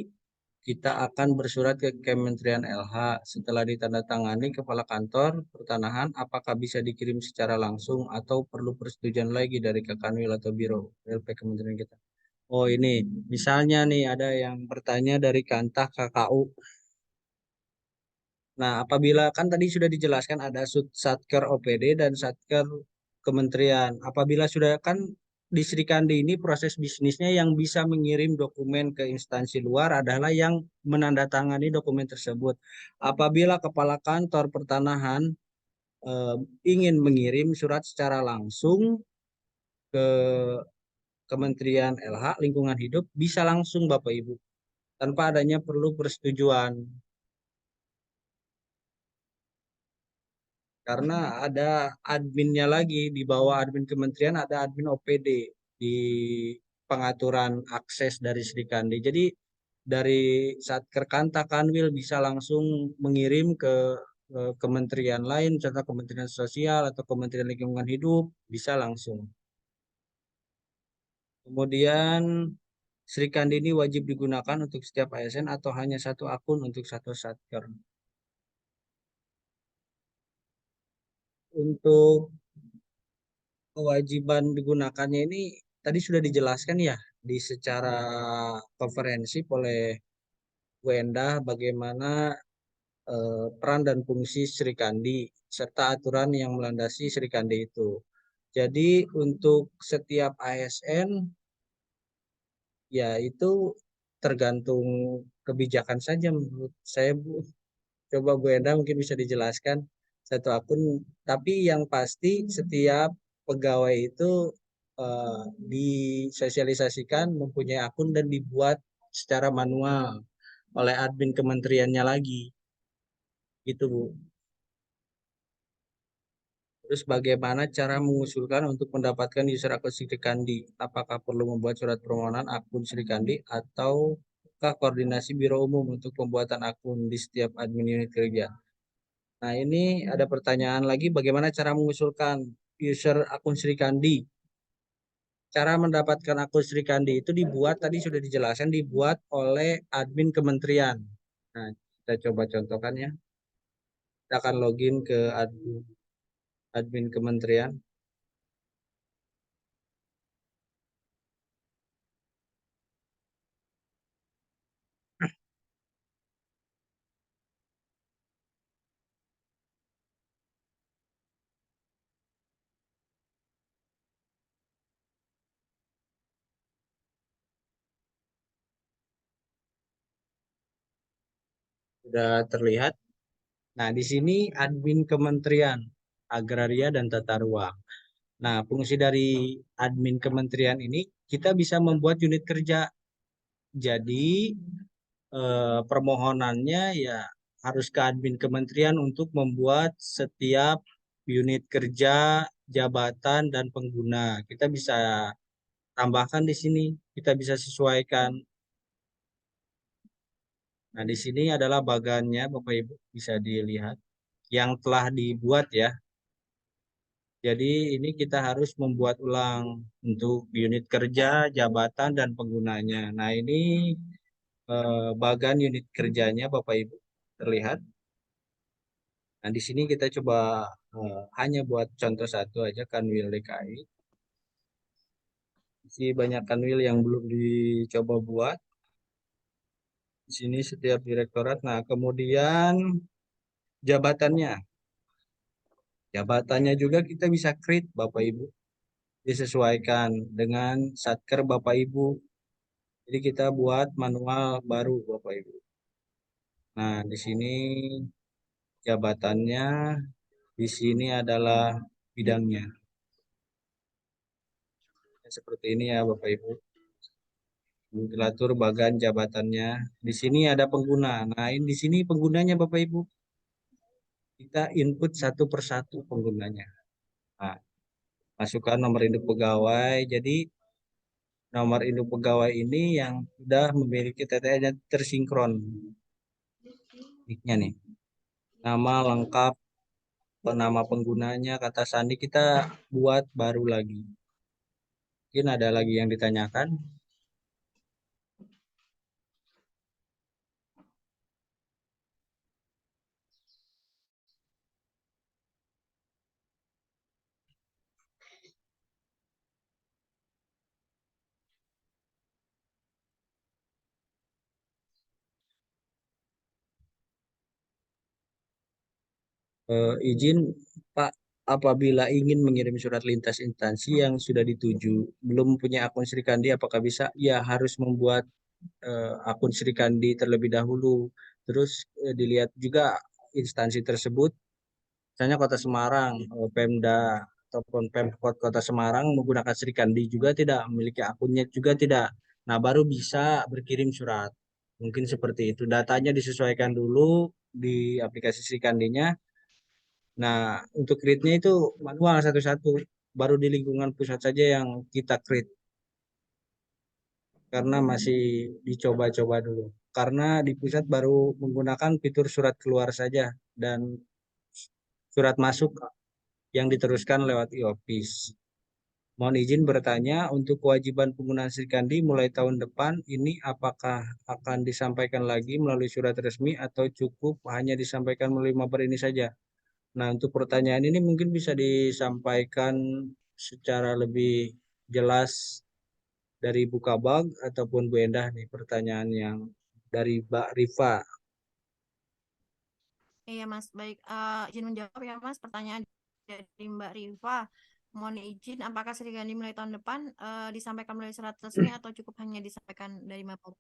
kita akan bersurat ke Kementerian LH. Setelah ditandatangani Kepala Kantor Pertanahan, apakah bisa dikirim secara langsung atau perlu persetujuan lagi dari Kakanwil atau Biro LP Kementerian kita? Oh ini, misalnya nih ada yang bertanya dari Kantah KKU. Nah, apabila kan tadi sudah dijelaskan ada Satker OPD dan Satker Kementerian. Apabila sudah kan di Srikandi ini proses bisnisnya yang bisa mengirim dokumen ke instansi luar adalah yang menandatangani dokumen tersebut. Apabila Kepala Kantor Pertanahan eh, ingin mengirim surat secara langsung ke Kementerian LH Lingkungan Hidup bisa langsung Bapak Ibu tanpa adanya perlu persetujuan. Karena ada adminnya lagi di bawah admin kementerian ada admin OPD di pengaturan akses dari Srikandi. Jadi dari Satker Kanta Kanwil bisa langsung mengirim ke kementerian lain, contoh Kementerian Sosial atau Kementerian Lingkungan Hidup bisa langsung. Kemudian Srikandi ini wajib digunakan untuk setiap ASN atau hanya satu akun untuk satu Satker. Untuk kewajiban digunakannya ini tadi sudah dijelaskan ya di secara konferensi oleh Wenda bagaimana peran dan fungsi Srikandi serta aturan yang melandasi Srikandi itu. Jadi untuk setiap ASN ya itu tergantung kebijakan saja menurut saya Bu. Coba Bu Enda mungkin bisa dijelaskan satu akun, tapi yang pasti setiap pegawai itu disosialisasikan mempunyai akun dan dibuat secara manual oleh admin kementeriannya lagi. Gitu Bu. Terus bagaimana cara mengusulkan untuk mendapatkan user akun Sri Kandi? Apakah perlu membuat surat permohonan akun Sri Kandi ataukah koordinasi Biro Umum untuk pembuatan akun di setiap admin unit kerja? Nah, ini ada pertanyaan lagi, bagaimana cara mengusulkan user akun Sri Kandi? Cara mendapatkan akun Sri Kandi itu dibuat, tadi sudah dijelaskan, dibuat oleh admin kementerian. Nah, kita coba contohkan ya. Kita akan login ke admin kementerian. Sudah terlihat. Nah, di sini admin Kementerian Agraria dan Tata Ruang. Nah, fungsi dari admin kementerian ini kita bisa membuat unit kerja. Jadi, permohonannya ya harus ke admin kementerian untuk membuat setiap unit kerja, jabatan, dan pengguna. Kita bisa tambahkan di sini, kita bisa sesuaikan. Nah, di sini adalah bagannya, Bapak Ibu bisa dilihat yang telah dibuat ya. Jadi ini kita harus membuat ulang untuk unit kerja, jabatan, dan penggunanya. Nah, ini bagan unit kerjanya Bapak Ibu terlihat. Nah, di sini kita coba hanya buat contoh satu aja, Kanwil DKI. Masih banyak Kanwil yang belum dicoba buat. Di sini setiap direktorat. Nah, kemudian jabatannya. Jabatannya juga kita bisa create Bapak Ibu. Disesuaikan dengan satker Bapak Ibu. Jadi kita buat manual baru Bapak Ibu. Nah, di sini jabatannya, di sini adalah bidangnya. Seperti ini ya Bapak Ibu. Nomenklatur bagan jabatannya. Di sini ada pengguna. Nah, ini di sini penggunanya Bapak Ibu. Kita input satu persatu penggunanya. Nah, masukkan nomor induk pegawai. Jadi nomor induk pegawai ini yang sudah memiliki TTN-nya tersinkron. Nicknya nih. Nama lengkap, nama penggunanya, kata sandi kita buat baru lagi. Mungkin ada lagi yang ditanyakan. Izin Pak, apabila ingin mengirim surat lintas instansi yang sudah dituju, belum punya akun Sri Kandi, apakah bisa? Ya, harus membuat akun Sri Kandi terlebih dahulu. Terus dilihat juga instansi tersebut, misalnya Kota Semarang, Pemda ataupun Pemkot Kota Semarang menggunakan Sri Kandi juga tidak, memiliki akunnya juga tidak. Nah, baru bisa berkirim surat. Mungkin seperti itu. Datanya disesuaikan dulu di aplikasi Sri Kandinya. Nah, untuk create-nya itu manual satu-satu. Baru di lingkungan pusat saja yang kita create. Karena masih dicoba-coba dulu. Karena di pusat baru menggunakan fitur surat keluar saja. Dan surat masuk yang diteruskan lewat e-office. Mohon izin bertanya, untuk kewajiban penggunaan Srikandi mulai tahun depan ini apakah akan disampaikan lagi melalui surat resmi atau cukup hanya disampaikan melalui mabar ini saja? Nah, untuk pertanyaan ini mungkin bisa disampaikan secara lebih jelas dari Bu Kabag ataupun Bu Endah nih, pertanyaan yang dari Mbak Rifa. Iya Mas, baik. Izin menjawab ya Mas, pertanyaan dari Mbak Rifa. Mohon izin, apakah Sri Kandi mulai tahun depan disampaikan melalui surat resmi atau cukup hanya disampaikan dari Mapol?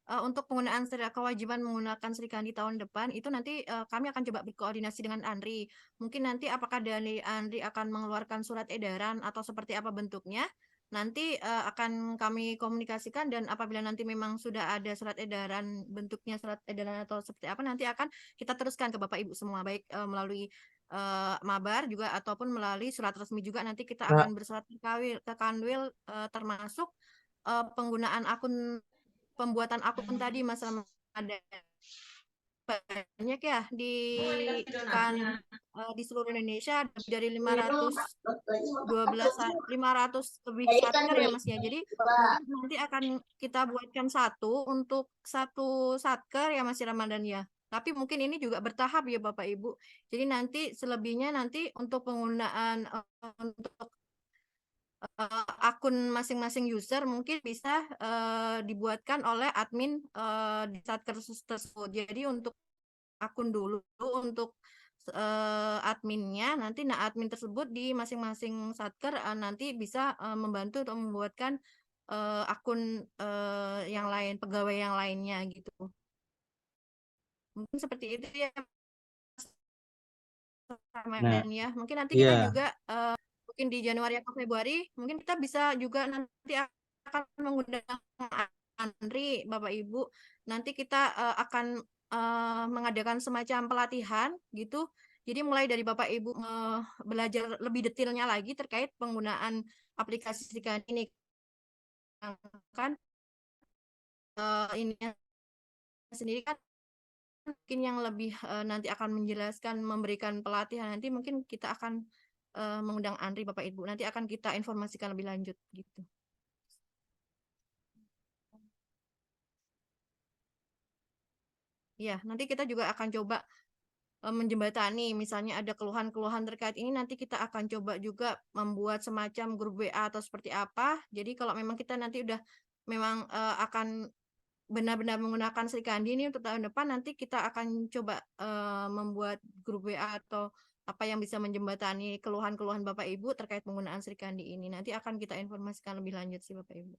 Untuk penggunaan kewajiban menggunakan Sri Kandi tahun depan itu nanti kami akan coba berkoordinasi dengan Andri. Mungkin nanti apakah dari Andri akan mengeluarkan surat edaran atau seperti apa bentuknya? Nanti akan kami komunikasikan dan apabila nanti memang sudah ada surat edaran, bentuknya surat edaran atau seperti apa, nanti akan kita teruskan ke Bapak Ibu semua, baik melalui mabar juga ataupun melalui surat resmi juga nanti kita Kak, akan bersurat ke Kanwil termasuk penggunaan pembuatan akun tadi Mas Ramadan. Banyak ya kan di seluruh Indonesia ada lebih dari 500 lebih satker ya Mas ya. Jadi mungkin nanti akan kita buatkan satu untuk satu satker ya Mas Ramadan ya. Tapi mungkin ini juga bertahap ya Bapak Ibu. Jadi nanti selebihnya nanti untuk penggunaan untuk akun masing-masing user mungkin bisa dibuatkan oleh admin di satker tersebut. Jadi untuk akun dulu untuk adminnya nanti admin tersebut di masing-masing satker nanti bisa membantu untuk membuatkan akun yang lain, pegawai yang lainnya gitu. Mungkin seperti itu ya Mas nah, Ramadan ya. Mungkin nanti kita iya, juga mungkin di Januari atau Februari mungkin kita bisa juga nanti akan mengundang Andri Bapak Ibu. Nanti kita akan mengadakan semacam pelatihan gitu. Jadi mulai dari Bapak Ibu belajar lebih detailnya lagi terkait penggunaan aplikasi Sikan ini kan ini sendiri kan mungkin yang lebih nanti akan menjelaskan memberikan pelatihan nanti mungkin kita akan mengundang Andri Bapak Ibu. Nanti akan kita informasikan lebih lanjut gitu. Ya, nanti kita juga akan coba menjembatani misalnya ada keluhan-keluhan terkait ini nanti kita akan coba juga membuat semacam grup WA atau seperti apa. Jadi kalau memang kita nanti udah memang akan benar-benar menggunakan Sri Kandi ini untuk tahun depan nanti kita akan coba membuat grup WA atau apa yang bisa menjembatani keluhan-keluhan Bapak Ibu terkait penggunaan Sri Kandi ini. Nanti akan kita informasikan lebih lanjut sih Bapak Ibu.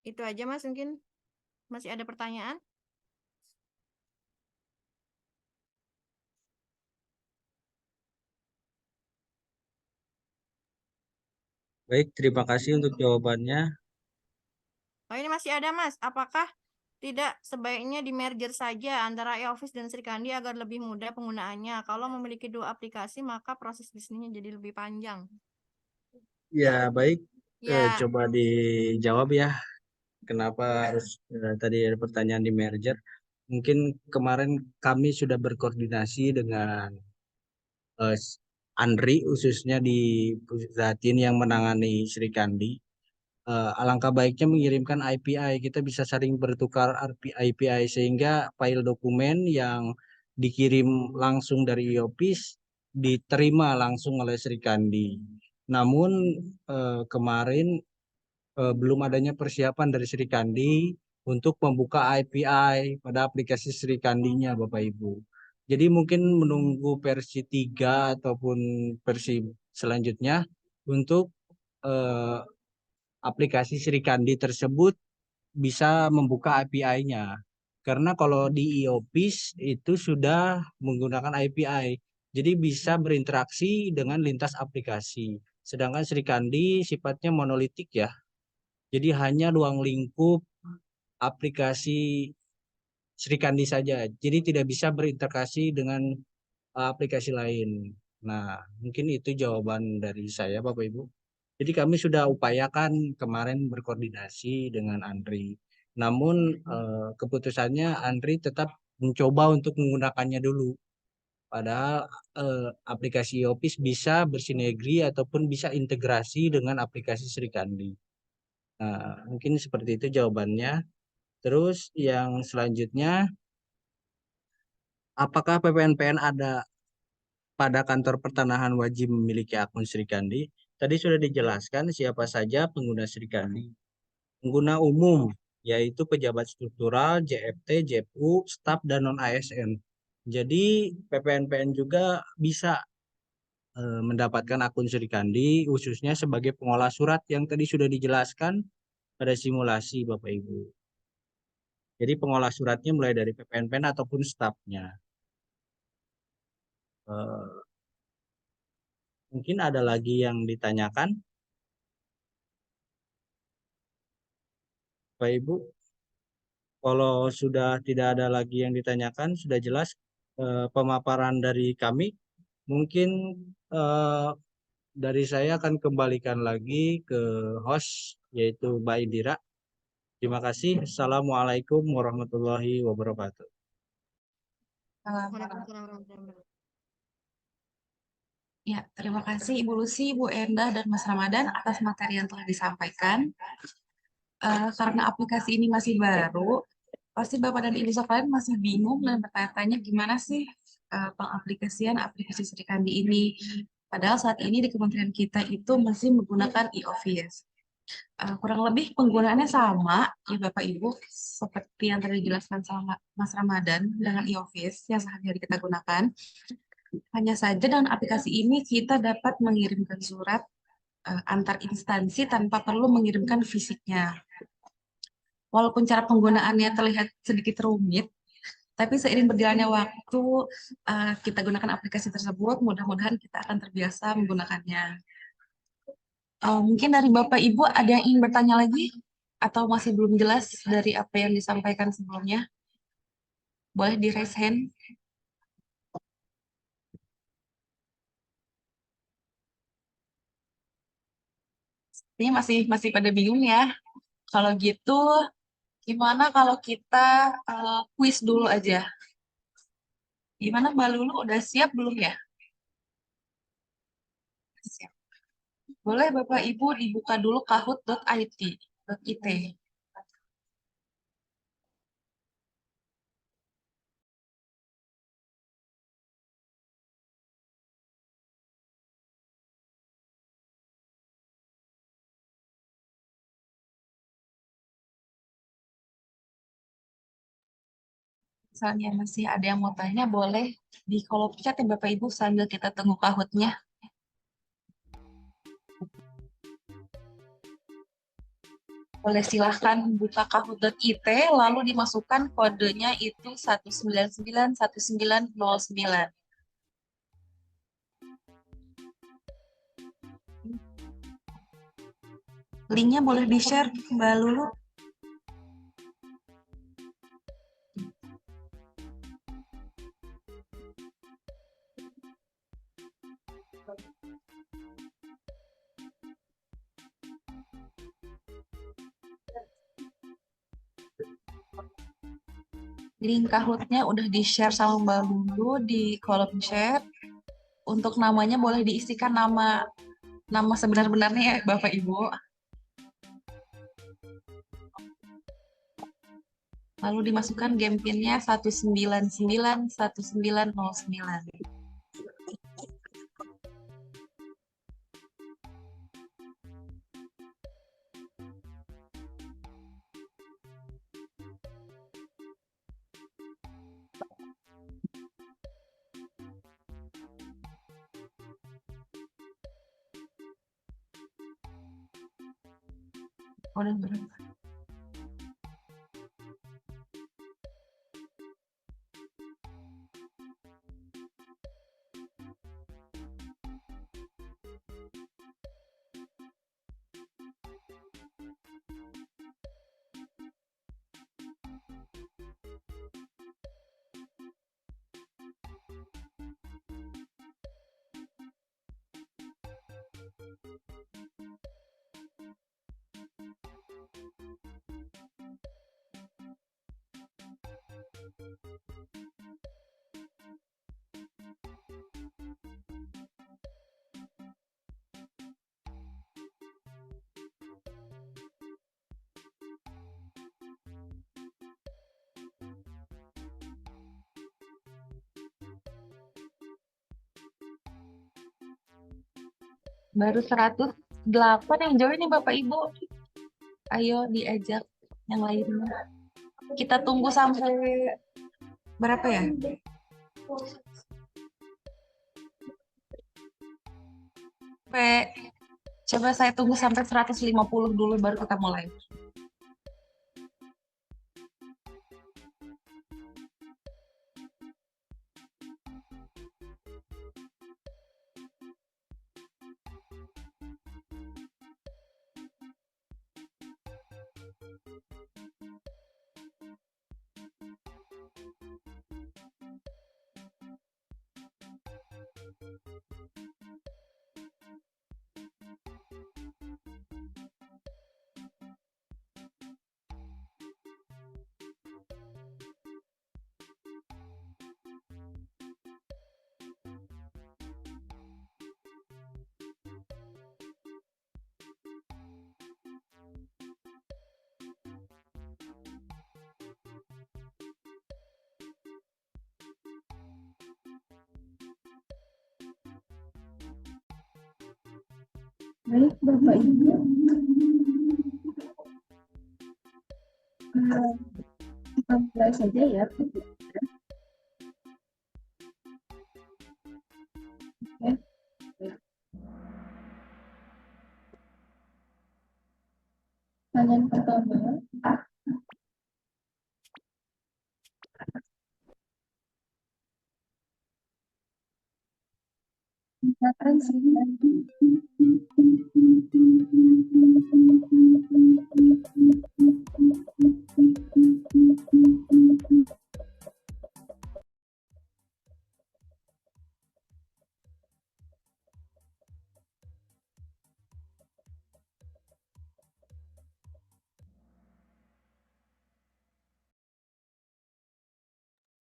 Itu aja Mas, mungkin masih ada pertanyaan? baik, terima kasih untuk jawabannya. Oh ini masih ada Mas, apakah tidak sebaiknya di merger saja antara e-office dan Sri Kandi agar lebih mudah penggunaannya? Kalau memiliki dua aplikasi maka proses bisnisnya jadi lebih panjang. Ya, baik, Ya, coba dijawab ya. Kenapa harus tadi ada pertanyaan di merger? Mungkin kemarin kami sudah berkoordinasi dengan eh, Andri, khususnya di Zatin yang menangani Sri Kandi. Alangkah baiknya mengirimkan API. Kita bisa saling bertukar API sehingga file dokumen yang dikirim langsung dari IOPIS diterima langsung oleh Sri Kandi. Namun kemarin belum adanya persiapan dari Sri Kandi untuk membuka API pada aplikasi Sri Kandinya, Bapak Ibu. Jadi mungkin menunggu versi 3 ataupun versi selanjutnya untuk eh, aplikasi Sri Kandi tersebut bisa membuka API-nya. Karena kalau di IOPIS itu sudah menggunakan API, jadi bisa berinteraksi dengan lintas aplikasi. Sedangkan Sri Kandi sifatnya monolitik ya, jadi hanya ruang lingkup aplikasi Sri Kandi saja. Jadi tidak bisa berinteraksi dengan aplikasi lain. Nah, mungkin itu jawaban dari saya, Bapak Ibu. Jadi kami sudah upayakan kemarin berkoordinasi dengan Andri. Namun keputusannya Andri tetap mencoba untuk menggunakannya dulu. Padahal aplikasi Office bisa bersinergi ataupun bisa integrasi dengan aplikasi Sri Kandi. Nah, mungkin seperti itu jawabannya. Terus yang selanjutnya, apakah PPNPN ada pada kantor pertanahan wajib memiliki akun Sri Kandi? Tadi sudah dijelaskan siapa saja pengguna Sri Kandi. Pengguna umum, yaitu pejabat struktural, JFT, JFU, staf, dan non-ASN. Jadi PPNPN juga bisa mendapatkan akun Sri Kandi, khususnya sebagai pengolah surat yang tadi sudah dijelaskan pada simulasi Bapak Ibu. Jadi pengolah suratnya mulai dari PPNPN ataupun stafnya. Mungkin ada lagi yang ditanyakan, Pak Ibu. Kalau sudah tidak ada lagi yang ditanyakan, sudah jelas. pemaparan dari kami. Mungkin eh, dari saya akan kembalikan lagi ke host, yaitu Mbak Indira. Terima kasih. Assalamualaikum warahmatullahi wabarakatuh. Waalaikumsalam warahmatullahi wabarakatuh. Ya, terima kasih Ibu Lucy, Bu Endah, dan Mas Ramadan atas materi yang telah disampaikan. Karena aplikasi ini masih baru, pasti Bapak dan Ibu sekalian masih bingung dan bertanya-tanya gimana sih pengaplikasian aplikasi Sri Kandi ini. Padahal saat ini di kementerian kita itu masih menggunakan e-office. Kurang lebih penggunaannya sama ya Bapak Ibu, seperti yang tadi dijelaskan sama Mas Ramadan dengan e-office yang sehari-hari kita gunakan. Hanya saja dengan aplikasi ini kita dapat mengirimkan surat antar instansi tanpa perlu mengirimkan fisiknya. Walaupun cara penggunaannya terlihat sedikit rumit, tapi seiring berjalannya waktu kita gunakan aplikasi tersebut, mudah-mudahan kita akan terbiasa menggunakannya. Mungkin dari Bapak Ibu ada yang ingin bertanya lagi? Atau masih belum jelas dari apa yang disampaikan sebelumnya? Boleh di raise hand. Ini masih pada bingung ya. Kalau gitu, gimana kalau kita kuis dulu aja? Gimana Mbak Lulu, udah siap belum ya? Siap. Boleh Bapak Ibu dibuka dulu kahoot.it. .it. Misalnya masih ada yang mau tanya, boleh di kolom chat ya Bapak Ibu sambil kita tunggu kahootnya. Boleh silahkan buka kahoot.it, lalu dimasukkan kodenya itu 1991909. Linknya boleh di-share Mbak Lulu. Link kahootnya udah di-share sama Mbak Lulu di kolom chat. Untuk namanya boleh diisikan nama sebenar-benarnya ya Bapak Ibu. Lalu dimasukkan game pinnya 1991909. Udah berapa? Baru 108 yang join nih Bapak Ibu. Ayo diajak yang lainnya. Kita tunggu sampai berapa ya? Coba saya tunggu sampai 150 dulu baru kita mulai. Baik, Bapak Ibu. Kita mulai saja ya. Oke. Pertanyaan pertama, tingkatan singkat.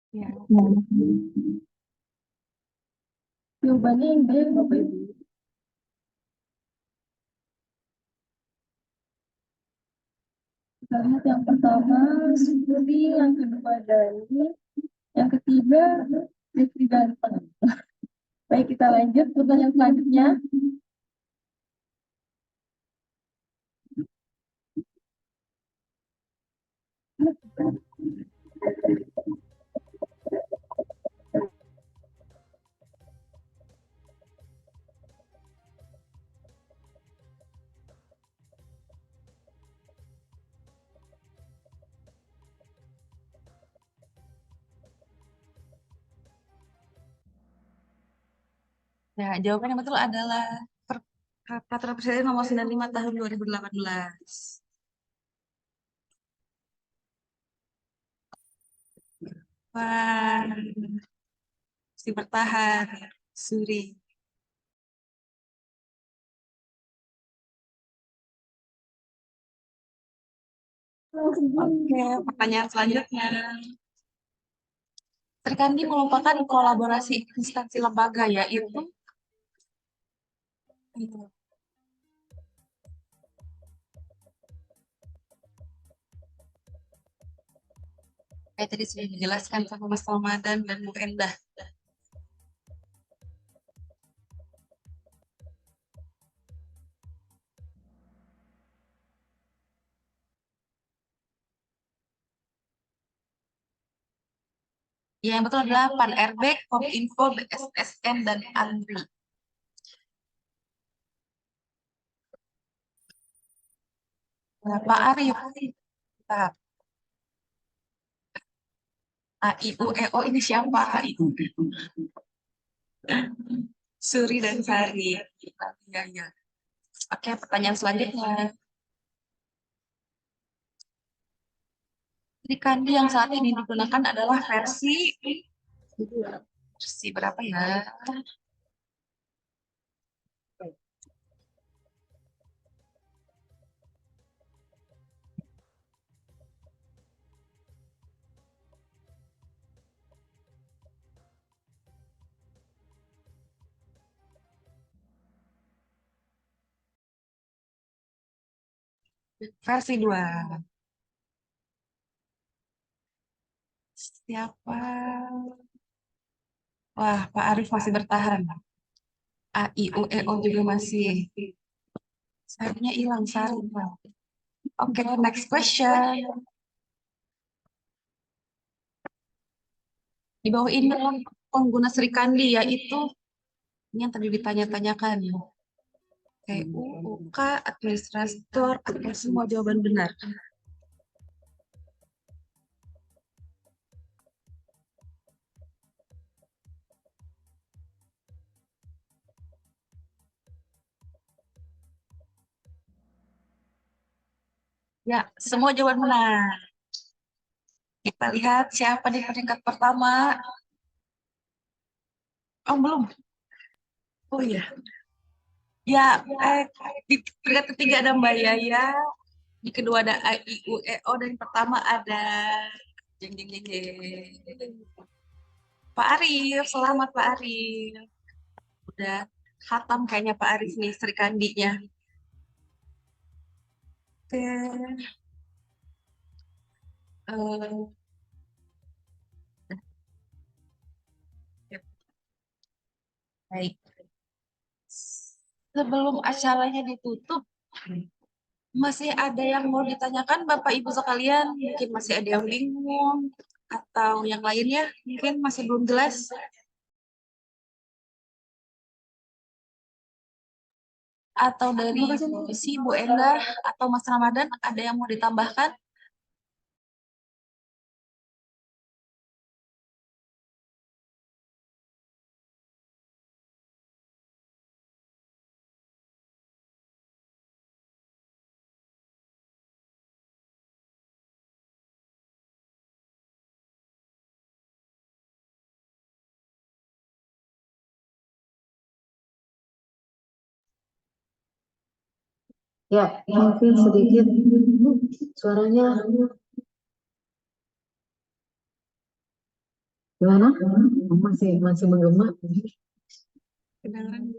Ya. Jawabannya yang B, Bapak Ibu. Kita lihat yang pertama, Suri, yang kedua Dani, yang ketiga Rifki Ganteng. Baik, kita lanjut pertanyaan selanjutnya. Ya, jawaban yang betul adalah Peraturan Presiden Nomor 95 Tahun 2018. Wah, masih bertahan, Suri. Oke, pertanyaan selanjutnya. Serikandi merupakan kolaborasi instansi lembaga, yaitu kayak tadi sudah dijelaskan sama Mas Ramadan dan Bu Endah. Yang betul adalah Pan RB, Kominfo, BSSN, dan ANRI. Nah, Pak Arif, Pak. AIUEO ini siapa? Suri dan Sari. Ya, ya. Oke, pertanyaan selanjutnya. Serikandi yang saat ini digunakan adalah versi berapa ya? Versi 2. Siapa? Wah, Pak Arif masih bertahan. AIUEO juga masih. Sarinya hilang, Sari. Oke, next question. Di bawah ini adalah pengguna Serikandi, yaitu ini yang tadi ditanya-tanyakan. TU, UK, administrator, atau semua jawaban benar. Ya, semua jawaban benar. Kita lihat siapa di peringkat pertama. Oh, belum. Oh iya. Ya, di peringkat ketiga ada Mbak Yaya, di kedua ada AIUEO, dan pertama ada jeng jeng jeng jeng. Pak Arif, selamat Pak Arif. Udah khatam kayaknya Pak Arif nih Serikandinya. Oke. Eh, baik. Sebelum acaranya ditutup, masih ada yang mau ditanyakan Bapak Ibu sekalian? Mungkin masih ada yang bingung atau yang lainnya mungkin masih belum jelas. Atau dari Bu Lucy, Bu Endah, atau Mas Ramadan ada yang mau ditambahkan? Ya, mungkin sedikit suaranya gimana? Masih menggema. Kedengaran?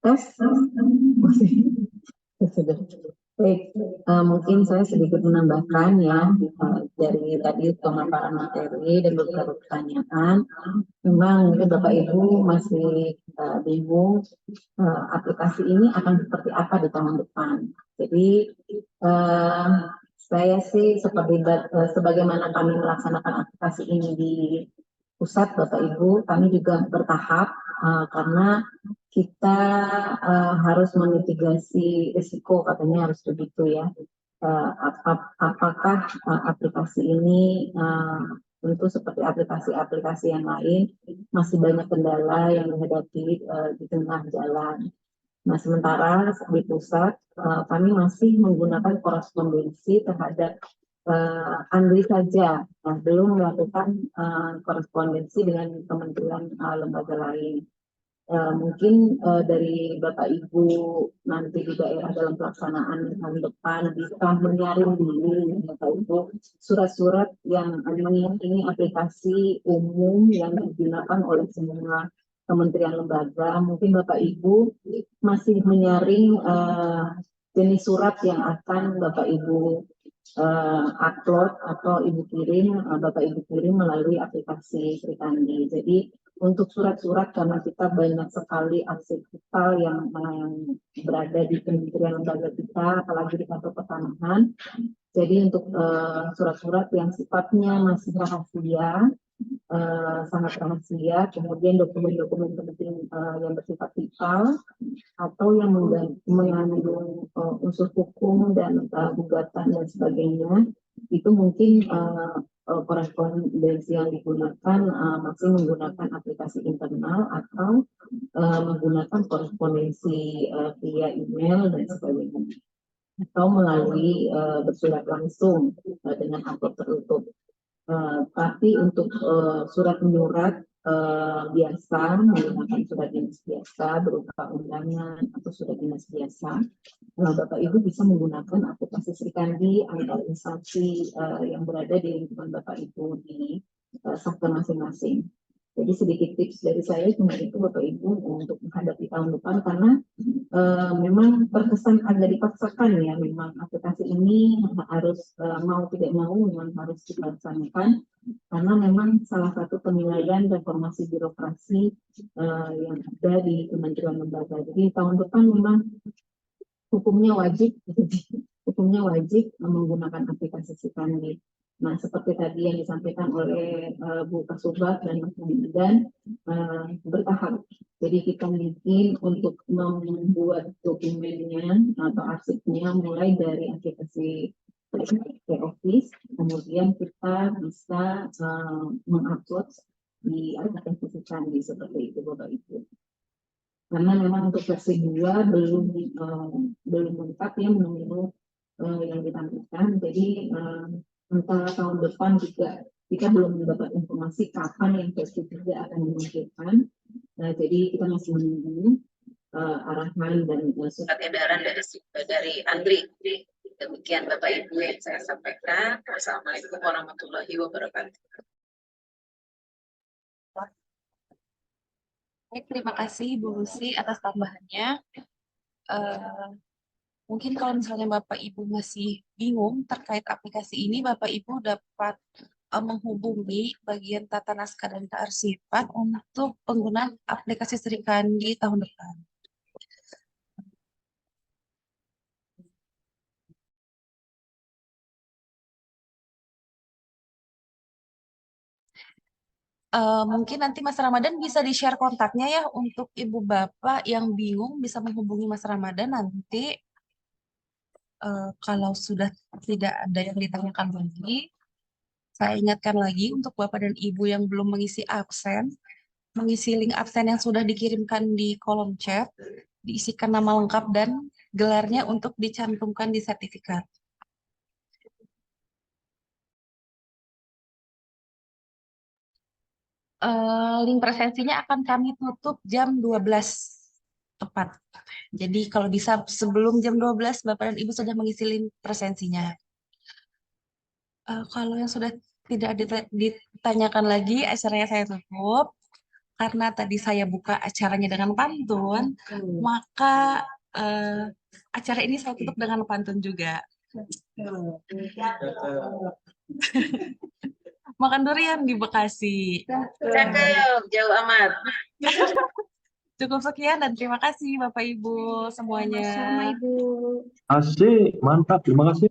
Tes? Masih. Sudah. Baik, mungkin saya sedikit menambahkan ya dari tadi pemaparan materi dan beberapa pertanyaan. Memang mungkin Bapak Ibu masih bingung aplikasi ini akan seperti apa di tahun depan. Jadi saya sih sebagaimana kami melaksanakan aplikasi ini di pusat Bapak Ibu, kami juga bertahap karena kita harus memitigasi risiko, katanya harus begitu ya. Apakah aplikasi ini tentu seperti aplikasi-aplikasi yang lain masih banyak kendala yang dihadapi di tengah jalan. Nah, sementara di pusat kami masih menggunakan korespondensi terhadap Andri saja, belum melakukan korespondensi dengan kementerian lembaga lain. Mungkin dari Bapak Ibu nanti di daerah dalam pelaksanaan tahun depan bisa menyaring dulu Bapak Ibu surat-surat yang ini aplikasi umum yang digunakan oleh semua kementerian lembaga. Mungkin Bapak Ibu masih menyaring jenis surat yang akan Bapak Ibu upload atau Bapak Ibu kirim melalui aplikasi Sri Kandi. Jadi untuk surat-surat karena kita banyak sekali arsip vital yang berada di kementerian lembaga kita, apalagi di kantor pertanahan. Jadi untuk surat-surat yang sifatnya masih rahasia, sangat rahasia, kemudian dokumen-dokumen penting yang bersifat vital atau yang mengandung unsur hukum dan gugatan dan sebagainya, itu mungkin korespondensi yang digunakan masih menggunakan aplikasi internal atau menggunakan korespondensi via email dan sebagainya, atau melalui bersurat langsung dengan amplop tertutup. Tapi untuk surat menyurat biasa, menggunakan surat dinas biasa berupa undangan atau surat dinas biasa, Bapak Ibu bisa menggunakan aplikasi Sri Kandi antar instansi yang berada di lingkungan Bapak Ibu di sektor masing-masing. Jadi sedikit tips dari saya cuma itu Bapak Ibu untuk menghadapi tahun depan, karena memang terkesan agak dipaksakan ya, memang aplikasi ini harus mau tidak mau memang harus dilaksanakan karena memang salah satu penilaian reformasi birokrasi yang ada di kementerian lembaga. Jadi tahun depan memang hukumnya wajib menggunakan aplikasi Sri Kandi. Nah, seperti tadi yang disampaikan oleh Bu Kasubag dan Mas Muhammad, bertahap. Jadi kita mungkin untuk membuat dokumennya atau arsipnya mulai dari aplikasi Office, kemudian kita bisa mengupload di aplikasi Sri Kandi seperti itu Bapak Ibu. Karena memang untuk versi 2 belum lengkap ya menu yang ditampilkan. Jadi antara tahun depan juga kita belum mendapat informasi kapan yang versi 3 akan dimunculkan. Jadi kita masih menunggu arahan dan surat edaran dari Andri. Demikian Bapak Ibu yang saya sampaikan. Wassalamualaikum warahmatullahi wabarakatuh. Baik, terima kasih Bu Lucy atas tambahannya. Mungkin kalau misalnya Bapak Ibu masih bingung terkait aplikasi ini, Bapak Ibu dapat menghubungi bagian tata naskah dan kearsipan untuk penggunaan aplikasi Sri Kandi tahun depan. Mungkin nanti Mas Ramadan bisa di-share kontaknya ya untuk Ibu Bapak yang bingung bisa menghubungi Mas Ramadan nanti kalau sudah tidak ada yang ditanyakan lagi. Saya ingatkan lagi untuk Bapak dan Ibu yang belum mengisi absen, mengisi link absen yang sudah dikirimkan di kolom chat, diisikan nama lengkap dan gelarnya untuk dicantumkan di sertifikat. Link presensinya akan kami tutup jam 12 tepat. Jadi kalau bisa sebelum jam 12 Bapak dan Ibu sudah mengisi link presensinya. Kalau yang sudah tidak ditanyakan lagi, acaranya saya tutup. Karena tadi saya buka acaranya dengan pantun, maka acara ini saya tutup dengan pantun juga. Makan durian di Bekasi. Cakep, jauh amat. Cukup sekian dan terima kasih Bapak Ibu semuanya. Sama Ibu. Asik, mantap. Terima kasih.